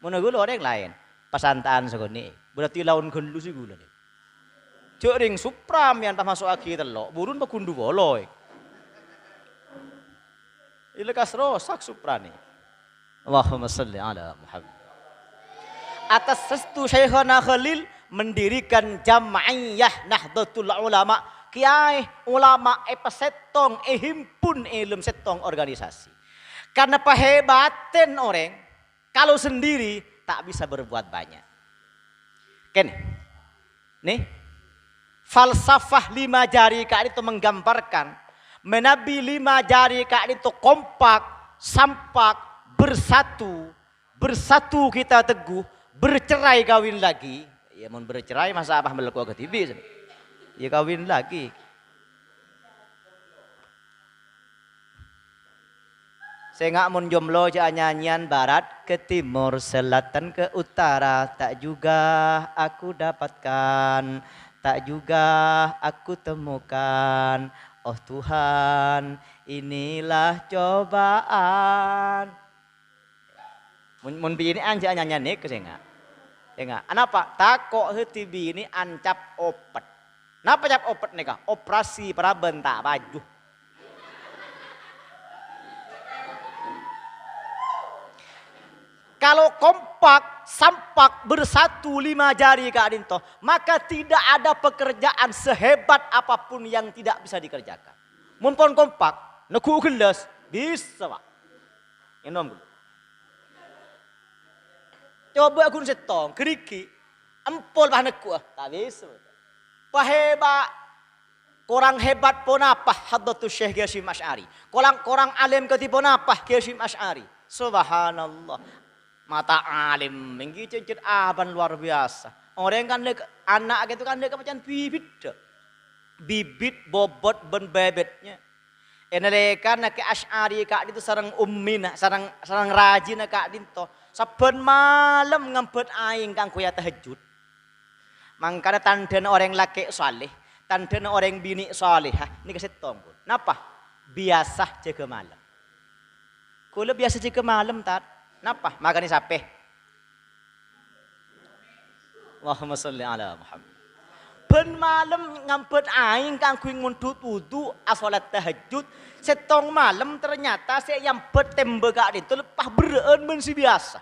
[SPEAKER 2] Mana gula orang lain, pasantaan segini, berarti lawan gelu sih gula nih. Cering supram yang tak masuk aki telok, burun pakundu boloi. Ilekas rosak suprani. Allahumma salli ala Muhammad. Atas restu Syekhana Khalil mendirikan Jam'iyah Nahdlatul Ulama, kiai ulama pesetong himpun ilmu setong organisasi. Karena pahebaten orang kalau sendiri tak bisa berbuat banyak. Ken, nih falsafah 5 jari Kak itu menggambarkan menabi 5 jari Kak itu kompak, sampak, bersatu, bersatu kita teguh, bercerai kawin lagi. Ya mau bercerai masa apa meleku ke TV? Ya kawin lagi. Saya nggak mau jomblo nyanyian barat ke timur selatan ke utara, tak juga aku dapatkan, tak juga aku temukan. Oh Tuhan, inilah cobaan. Mun ini anja nyanyian nih ke saya nggak? Ya nggak. Kenapa? Takok heti ini ancap opet. Napa cap opet nih kak? Operasi prabentak baju. Kalau kompak, sampak, bersatu 5 jari Kak Dinto, maka tidak ada pekerjaan sehebat apapun yang tidak bisa dikerjakan. Mumpun kompak, neku gelas, bisa Pak. Inom dulu. Coba aku setong, keriki. Empol bah neku, tak bisa. Paheba, korang hebat pun apa Hadratus Syekh Hasyim Asy'ari. Korang alim ketipun apa Hasyim Asy'ari. Subhanallah. Mata alim, menggi cecet aban luar biasa. Orang kan anak gitu kan macam bibit. Bibit bobot ben bebetnya. Enalekan nak Asy'ari kak itu sarang ummin, sarang rajin kak dinto. Saben malam ngempet aing kang kuya tahajud. Mangkana tandana orang laki saleh, tandana orang bini salihah. Ini kesetong pun. Napa? Biasa jaga malam. Kula biasa jaga malam tat. Napa? Makani sape. Allahumma sholli ala Muhammad. Ben malam ngampet aing kang kuing nguntut wudu asolat tahajud. Setong malam ternyata saya yang betembe gak itu lepas bereen men si biasa.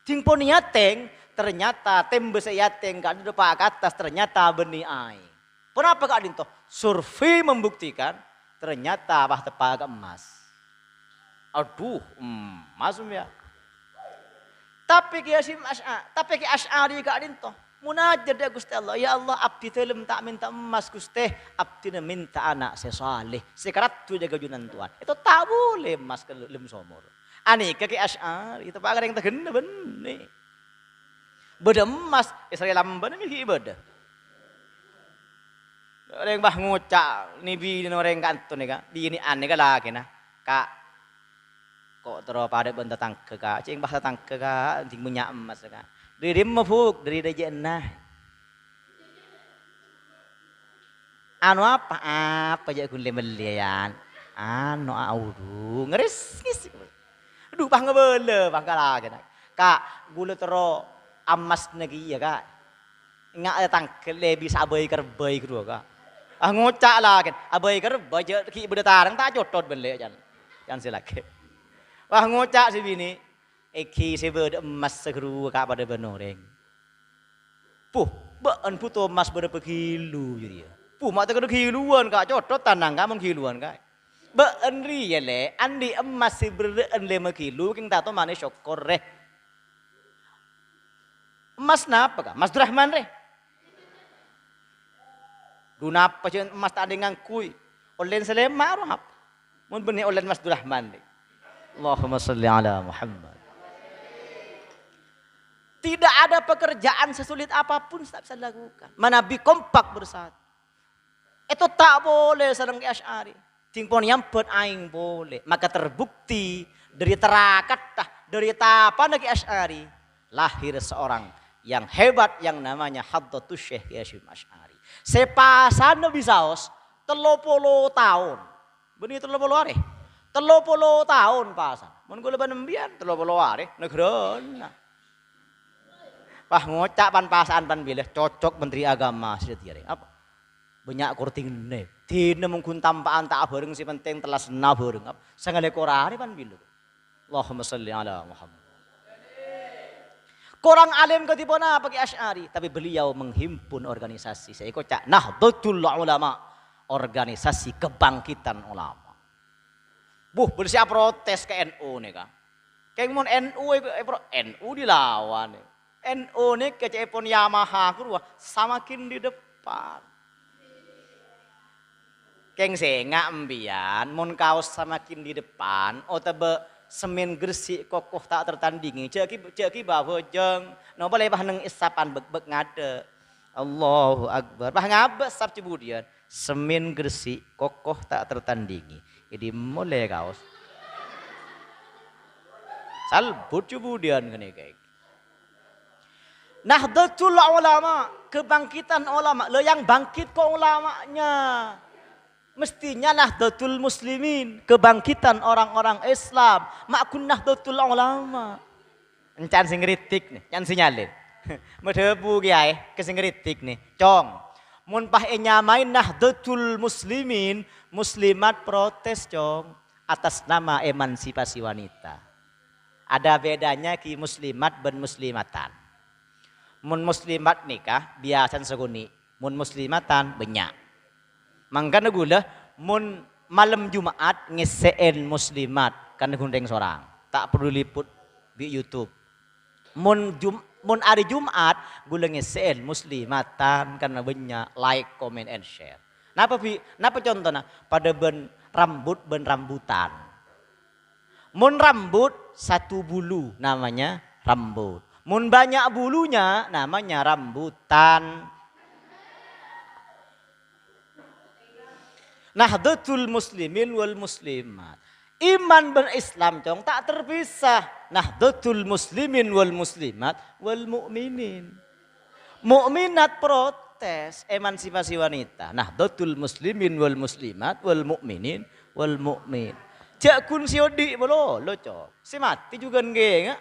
[SPEAKER 2] Tingpon yateng ternyata tembe saya yateng gak di depan ke atas ternyata benih aing. Kenapa gak dinto? Survei membuktikan ternyata bah tepaga emas. Aduh, emas ya. Tapi ki Asy'ari gak dinto. Munajat ya Gusti Allah, ya Allah abdi teu tak minta emas Gusti, abdi minta anak sesaleh, sekarat tu jaga junan Tuhan. Itu tak boleh emas ke lem somor. Ani ke Asy'ari, itu pagar yang terkena benih. Beda emas, Israel lamban mi ibadah. Orang bah ngocak, nibi orang kanton ka, di ini aneh ka lagi na, kak. Kok terus pada benda tangke ka, cing bah tangke ka, ting punya emas ka. Dari mafuk dari dajana. Anu apa aja kun lemelian. Anu audu ngeris ngis. Aduh pah ngebele pah kalah kena. Kak gula tero amas nagi ya kak. Ngak ada tangkel lebih sabai kerbai kedua kak. Ah ngocak lah kan. Abai kerbai je ki berdarang tak jotot bele jangan silake. Wah ngocak si bini. Eki seber emas segeru kak pada benoreng. Puh, bean puto emas berapa kilo jadi. Puh, mak tak kiluan kak cotot tanang kak mengkiluan kak. Bean ria le, andi emas seber 5 kilo, king tato mana syokor reh. Emas napa kak? Mas Rahman reh. Guna apa sih emas tak ada ngangkui? Olen selema roh apa? Mun benih olen Mas Rahman reh. Allahumma sholli ala Muhammad. Tidak ada pekerjaan sesulit apapun tak bisa dilakukan. Manabi kompak bersatu. Itu tak boleh sareng Asy'ari. Tingpon nyampet aing boleh. Maka terbukti dari terakatah dari tapan lagi Asy'ari lahir seorang yang hebat yang namanya Hadratus Syekh Hasyim Asy'ari. Sepasan Nabi Saos 30 tahun. Benih 30 hari. 30 tahun pasan. Mun kula banembian 30 hari negerona. Wah ngocak pan pasaan pan bilih cocok Menteri Agama sedetiare. Apa? Banyak kurting ne. Dina mungkin tampaan tak bareng si penting telah sena bareng. Apa? Sangale korare pan bilih. Allahumma sholli ala Muhammad. Korang alim ketipun apa ki Asy'ari, tapi beliau menghimpun organisasi. Saya kocak Nahdlatul Ulama, organisasi kebangkitan ulama. Buh, bersiap protes ke NU nih kak. Kayak mon NU dilawan. NU nih kecepon Yamaha kurwa samakin di depan. Keng senga embian, mon kaos samakin di depan, otebe semen Gresik kokoh tak tertandingi. Ceki bahwa jeng, no boleh bah neng isapan bek ngade. Allahu Akbar. Bah ngabes sab cebudian, semen Gresik kokoh tak tertandingi. Jadi mulai kaos. Salbut cebudian kene kayak. Nahdlatul Ulama, kebangkitan ulama. Lo yang bangkit kok ulamanya. Mestinya Nahdlatul Muslimin, kebangkitan orang-orang Islam. Makun Nahdlatul Ulama. Encan sing kritik nih, encan sinyalin. Medebu kiai ke sing kritik nih. Cong. Mun pah nyamain Nahdlatul Muslimin, muslimat protes cong atas nama emansipasi wanita. Ada bedanya ki muslimat ben muslimatan. Mun muslimat nikah biasan seguni, mun muslimatan banyak. Mangkana gula mun malam Jumat ngeseen muslimat kan gundeng sorang, tak perlu liput di YouTube. Mun Mun hari Jumat gula ngeseen muslimatan karena banyak like, comment and share. Napa contohnya? Pada ben rambut ben rambutan. Mun rambut satu bulu namanya rambut. Mun banyak bulunya namanya rambutan. Nahdlatul muslimin wal muslimat. Iman berislam cong tak terpisah. Nahdlatul muslimin wal muslimat wal mu'minin. Mukminat protes emansipasi wanita. Nahdlatul muslimin wal muslimat wal mu'minin wal mu'min. Cak kun si odi bolo lo cok. Si mati juga nge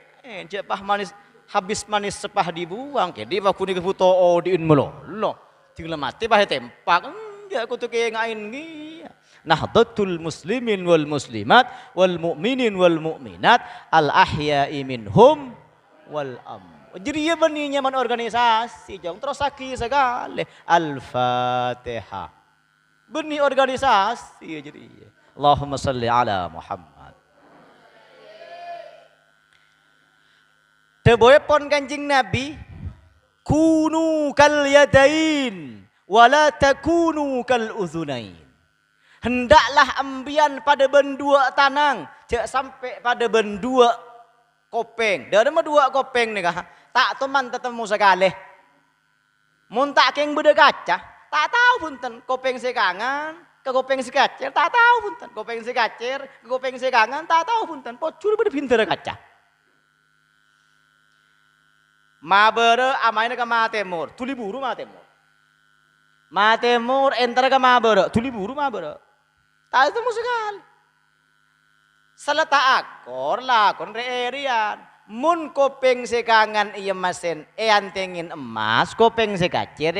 [SPEAKER 2] cak pah manis habis manis sepah dibuang ke di waktu ni keputo odiin bolo lo. Tinggal mati pah tempak. Ya aku tuh kayak ngain gitu. Nahdlatul muslimin wal muslimat wal mu'minin wal mu'minat al ahya'i minhum wal jadi ya bani nyaman organisasi jong terus aki segala al-fatihah bani organisasi jadi Allahumma salli ala Muhammad. Teboy pon kanjing Nabi kunu kal yadain wala takunu kal uzunain. Hendaklah ambian pada bendua tanang, cek sampai pada bendua kopeng. Dari mah dua kopeng nih kah? Tak teman ketemu sekali. Mun tak keng beda kaca, tak tahu punten kopeng sekangan ke kopeng sekacer, tak tahu punten kopeng sekacer ke kopeng sekangan, tak tahu punten. Pocul beda pinter kaca. Mabere amaina ke Matemur, tuli buru Matemur. Matemur entar ke Mabere, tuli buru Mabere. Tak itu musikal. Salah tak akor lakon reerian. Mun kopeng sekangan iya masen antengin emas, kopeng sekacir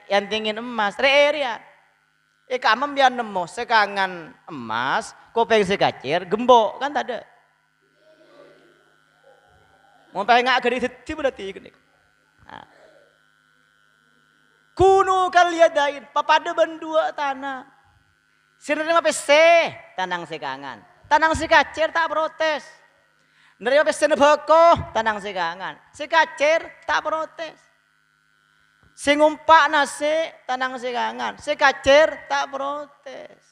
[SPEAKER 2] antengin emas reerian. Kamam biar nemu sekangan emas, kopeng sekacir gembok kan tak ada. Mau pengen ngak gede hati berarti gini. Kuno kaliadain, papada bendua tanah. Sebenarnya apa sih tanang sekangan, tanang sekacir tak protes. Dari apa sih neboko tanang sekangan, sekacir tak protes. Singumpak nasi tanang sekangan, sekacir tak protes.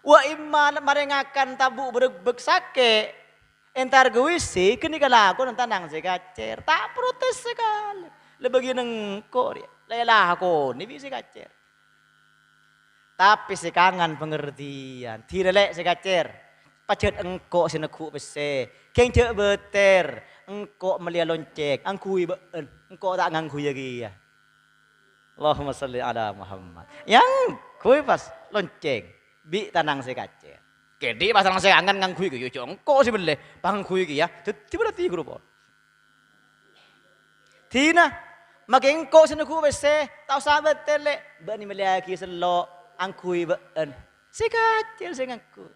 [SPEAKER 2] Wa iman marengakan tabu berbek sake, entar guisi kini kalau aku tanang sekacir tak protes sekali. Lebih nengko dia, lelah aku ni bisa sekacir. Tapi sekangan pengertian, tidak lek sekacir. Pacet engkau sineku bese, keng cek beter, engkau melia loncek, angkui been, engkau tak ngangkui lagi ya. Allahumma salli ala Muhammad. Yang kui pas lonceng, bi tanang sekacir. Kedi pas tanang sekangan ngangkui ke yo, engkau sih bele, pangkui ke ya. Tiba tiba grupo. Tina, makin engkau sineku bese, tahu sahabat tele, bani melia lagi selo. Angkui been, sekacir sengangku,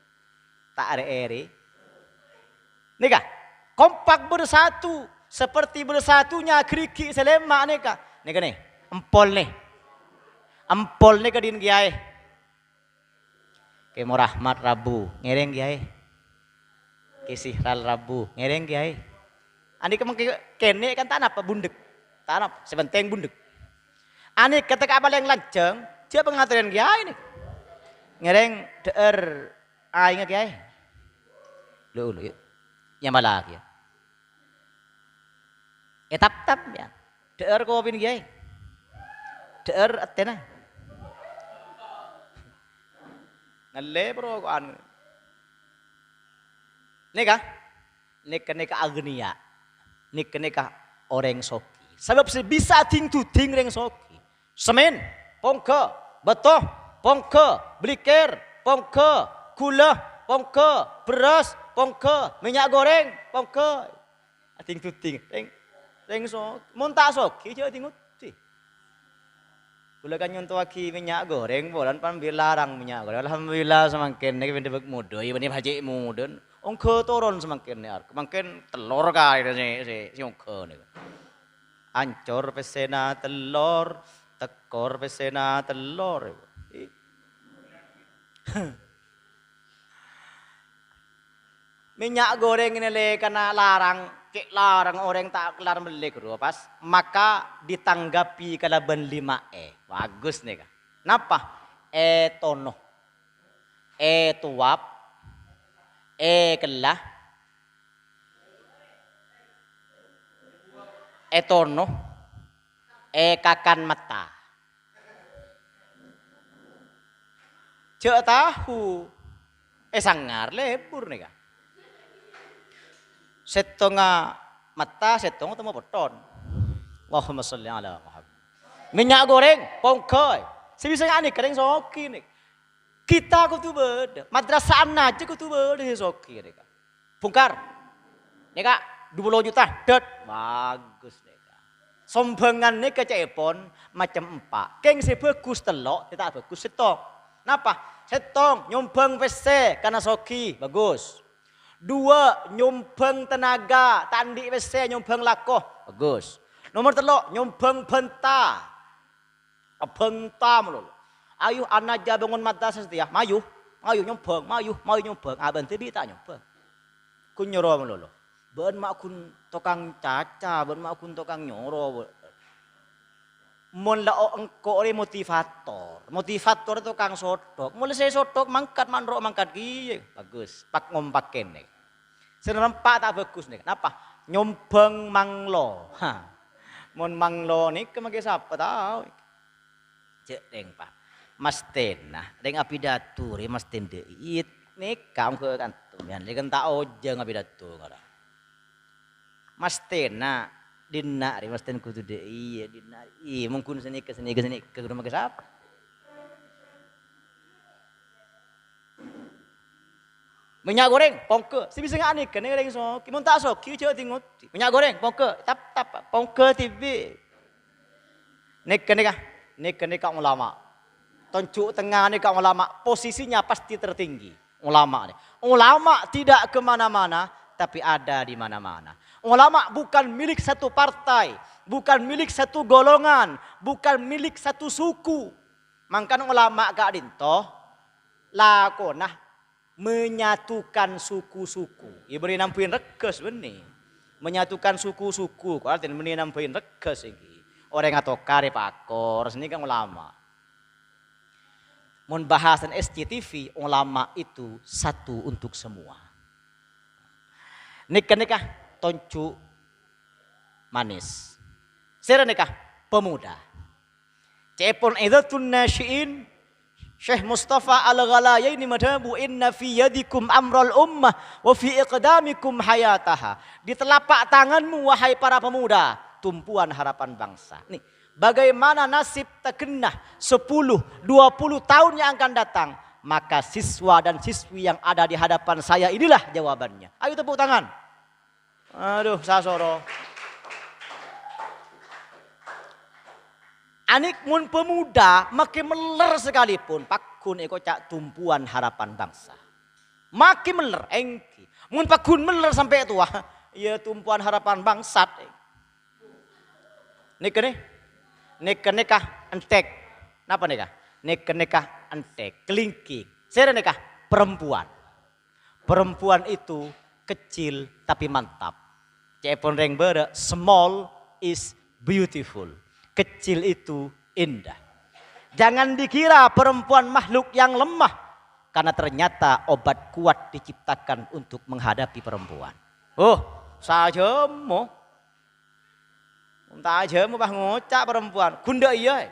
[SPEAKER 2] tak ada eri. Nika, kompak bersatu, seperti bersatunya keriki selemak nika. Nika nih, empol nih kedin kiai. Kemo rahmat Rabu, ngereng kiai. Kisih ral Rabu, ngereng kiai. Ani kemang kene kan tanah apa bundek, tanah sebenteng bundek. Ani ketika apa yang lanceng. Siapa pengaturan kiai ini? Ngereng der aing kiai. Lu yuk. Yang malah kiai. Tap ya. Der ko pin kiai. Der atena. Ngalle bro ko an. Nika agnia. Nika orang soki. Sebab bisa ting tu ting reng soki. Semen, pongke. Betul, pongke, bliker, pongke, gula, pongke, beras, pongke, minyak goreng, pongke. Ting tuting, ting sok, montak sok, hijau tingut ti. Gula kan nyontoh aki minyak goreng, bulan pambil larang minyak goreng. Alhamdulillah semakin nih benda muda, ini haji muda. Ongke turun semakin nih, semakin telur kaya si ongke nih. Ancor pesena telur. Tekor pesena telur. Minyak goreng ini le karena larang cek larang orang tak kelar beli kedua pas, maka ditanggapi kalaban 5E. Bagus nih kak. Napa? Tono, tuap, kelah, tono, kakan mata. Cek tahu, sangar lebur nih kak. Setengah mata, setengah temu beton. Allahumma sholli ala Muhammad. Minyak goreng, pongkoy. Sebisa ani kadang soki nih. Kita kutu beda. Madrasah aja kutu beda soki nih kak. Bongkar. Nih kak, 20 juta. Det. Bagus nih kak. Sombangan nih ke cepon macam 4. Keng si bagus telok, tidak bagus setong. Napa? Setong nyumbang WC karena soki. Bagus. 2 nyumbang tenaga, tandi WC nyumbang lakoh. Bagus. Nomor 3 nyumbang benta. Benta melulu. Ayo anak aja bangun madrasah setia. Mayu nyumbang, mayu nyumbang. Abang tadi tak nyumbang. Kun nyoro melulu. Ben mak kun tukang caca, ben mak kun tukang nyoro. Mun lao engko ore motivator. Motivator tukang sodok. Mulai saya sodok mangkat mandro mangkat kiye. Bagus. Pak ngompak kene. Senempak tak bagus nih. Kenapa? Nyombang manglo. Mun manglo nih kemake siapa tahu. Cek deng Pak. Mas Tena, deng api daturi Mas Tende. It nih kamu ke kantung yan. Dia kan tak ojeng api datu ngara. Mas Tena dina ri Mas Tena kudu de iya dina. Iya mungkin sini ke rumah ke siapa? Minyak goreng, pongke. Si bisa ngani kene goreng soki. Mun tak soki je tingut. Minyak goreng, pongke. Tap pongke TV. Nek kene kak ulama. Tonjuk tengah nih kak ulama. Posisinya pasti tertinggi. Ulama nih. Ulama tidak kemana-mana, tapi ada di mana-mana. Ulama bukan milik satu partai, bukan milik satu golongan, bukan milik satu suku. Mangkan ulama kak dinto lakonah menyatukan suku-suku. Ya beri nampuin rekes benih. Menyatukan suku-suku. Kalau artinya beri nampuin rekes ini. Orang atau kare pakor, ini kan ulama. Mun bahasan SCTV, ulama itu satu untuk semua. Nikah toncu manis. Sera nikah pemuda. Cepon idatun nasyiin. Syekh Mustafa Al-Ghalayaini madhabu inna fi yadikum amral ummah wa fi iqdamikum hayataha. Di telapak tanganmu wahai para pemuda, tumpuan harapan bangsa. Nih, bagaimana nasib tergenah 10, 20 tahun yang akan datang? Maka siswa dan siswi yang ada di hadapan saya inilah jawabannya. Ayo tepuk tangan. Aduh, sasoro. Anik mun pemuda makin meler sekalipun pakun eko cak tumpuan harapan bangsa. Makin meler engki. Mun pakun meler sampai tua, ya tumpuan harapan bangsa. Nikah entek. Napa nikah? Nikah entek, kelingking. Saya nikah perempuan. Perempuan itu kecil tapi mantap. Cepon reng bere, small is beautiful. Kecil itu indah. Jangan dikira perempuan makhluk yang lemah. Karena ternyata obat kuat diciptakan untuk menghadapi perempuan. Oh, saja mo. Entah aja mau bah ngocak perempuan. Gunda iya.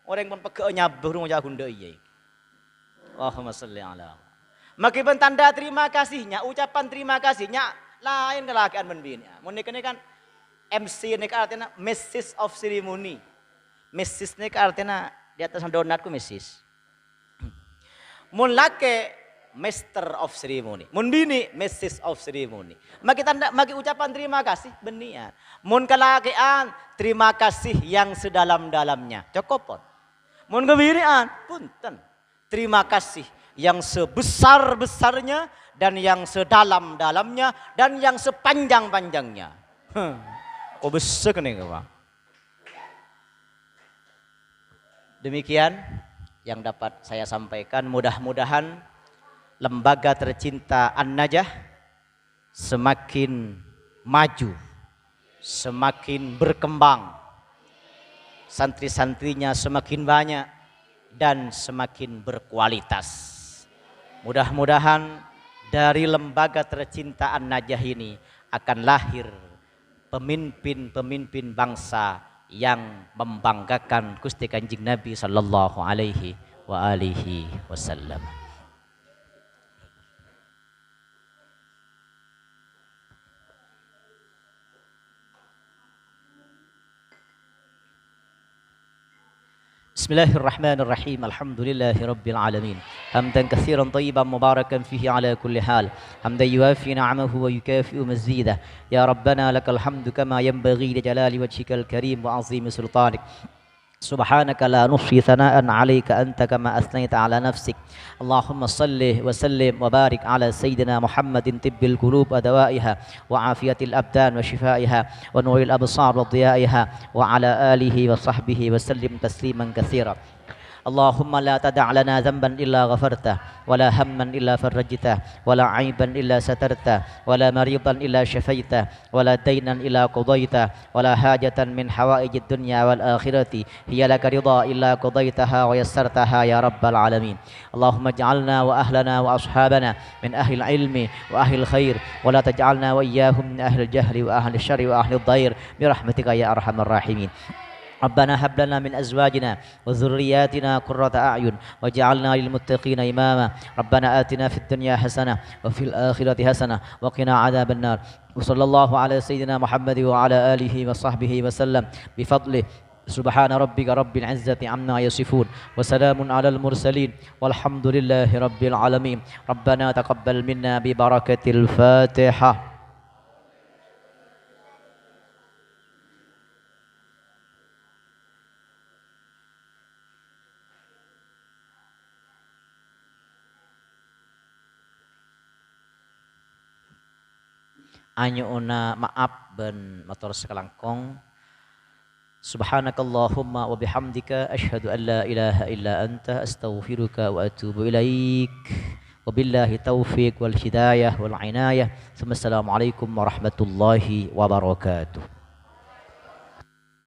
[SPEAKER 2] Orang pun pegel nyabuh ngocak gunda iya. Allahumma sholli ala. Makin tanda terima kasihnya, ucapan terima kasihnya lain kelakian menbini. Ini kan MC ini artinya Mrs. of Ceremony. Mrs. ini artinya di atas donatku Mrs. Mun lake Master of Ceremony. Mun bini Mrs. of Ceremony. Maki ucapan terima kasih benian. Mun kelakian terima kasih yang sedalam-dalamnya. Cokopon. Mun kebirian punten. Terima kasih yang sebesar-besarnya dan yang sedalam-dalamnya dan yang sepanjang-panjangnya. Kok besar nih Pak? Demikian yang dapat saya sampaikan. Mudah-mudahan lembaga tercinta An-Najah semakin maju semakin berkembang, santri-santrinya semakin banyak dan semakin berkualitas. Mudah-mudahan dari lembaga tercinta An-Najah ini akan lahir pemimpin-pemimpin bangsa yang membanggakan Gusti Kanjeng Nabi sallallahu alaihi wa alihi wasallam. Bismillahirrahmanirrahim. Alhamdulillahi rabbil alamin. Hamdan katsiran tayyiban mubarakan fihi ala kulli hal. Hamdan yuafi ni'amahu wa yukafi'u mazidah. Ya Rabbana lakal hamdu kama yanbaghi li jalali wajhikal karim wa 'azimi sultanik. سبحانك لا نحصي ثناء عليك أنت كما أثنيت على نفسك. اللهم صل وسلم وبارك على سيدنا محمد طب القلوب ودوائها وعافية الأبدان وشفائها ونور الأبصار وضيائها وعلى آله وصحبه وسلم تسليما كثيرا. اللهم لا تدع لنا ذنبا إلا غفرته ولا هما إلا فرجته ولا عيبا إلا سترته ولا مريضا إلا شفيته ولا دينا إلا قضيته ولا حاجة من حوائج الدنيا والآخرة هي لك رضا إلا قضيتها ويسرتها يا رب العالمين. اللهم اجعلنا وأهلنا وأصحابنا من أهل العلم وأهل الخير ولا تجعلنا وإياهم من أهل الجهل وأهل الشر وأهل الضير برحمتك يا أرحم الراحمين. ربنا هب لنا من أزواجنا وذرياتنا قرة أعين واجعلنا للمتقين إماما. ربنا آتنا في الدنيا حسنة وفي الآخرة حسنة وقنا عذاب النار. وصلى الله على سيدنا محمد وعلى آله وصحبه وسلم بفضله. سبحان ربك رب العزة عما يصفون وسلام على المرسلين والحمد لله رب العالمين. ربنا تقبل منا ببركة الفاتحة. Anyuna maaf ben motor sekelangkong. Subhanakallahumma wa bihamdika asyhadu an la ilaha illa anta astaghfiruka wa atubu ilaik. Wabillahi taufiq wal hidayah wal inayah. Assalamualaikum warahmatullahi wabarakatuh.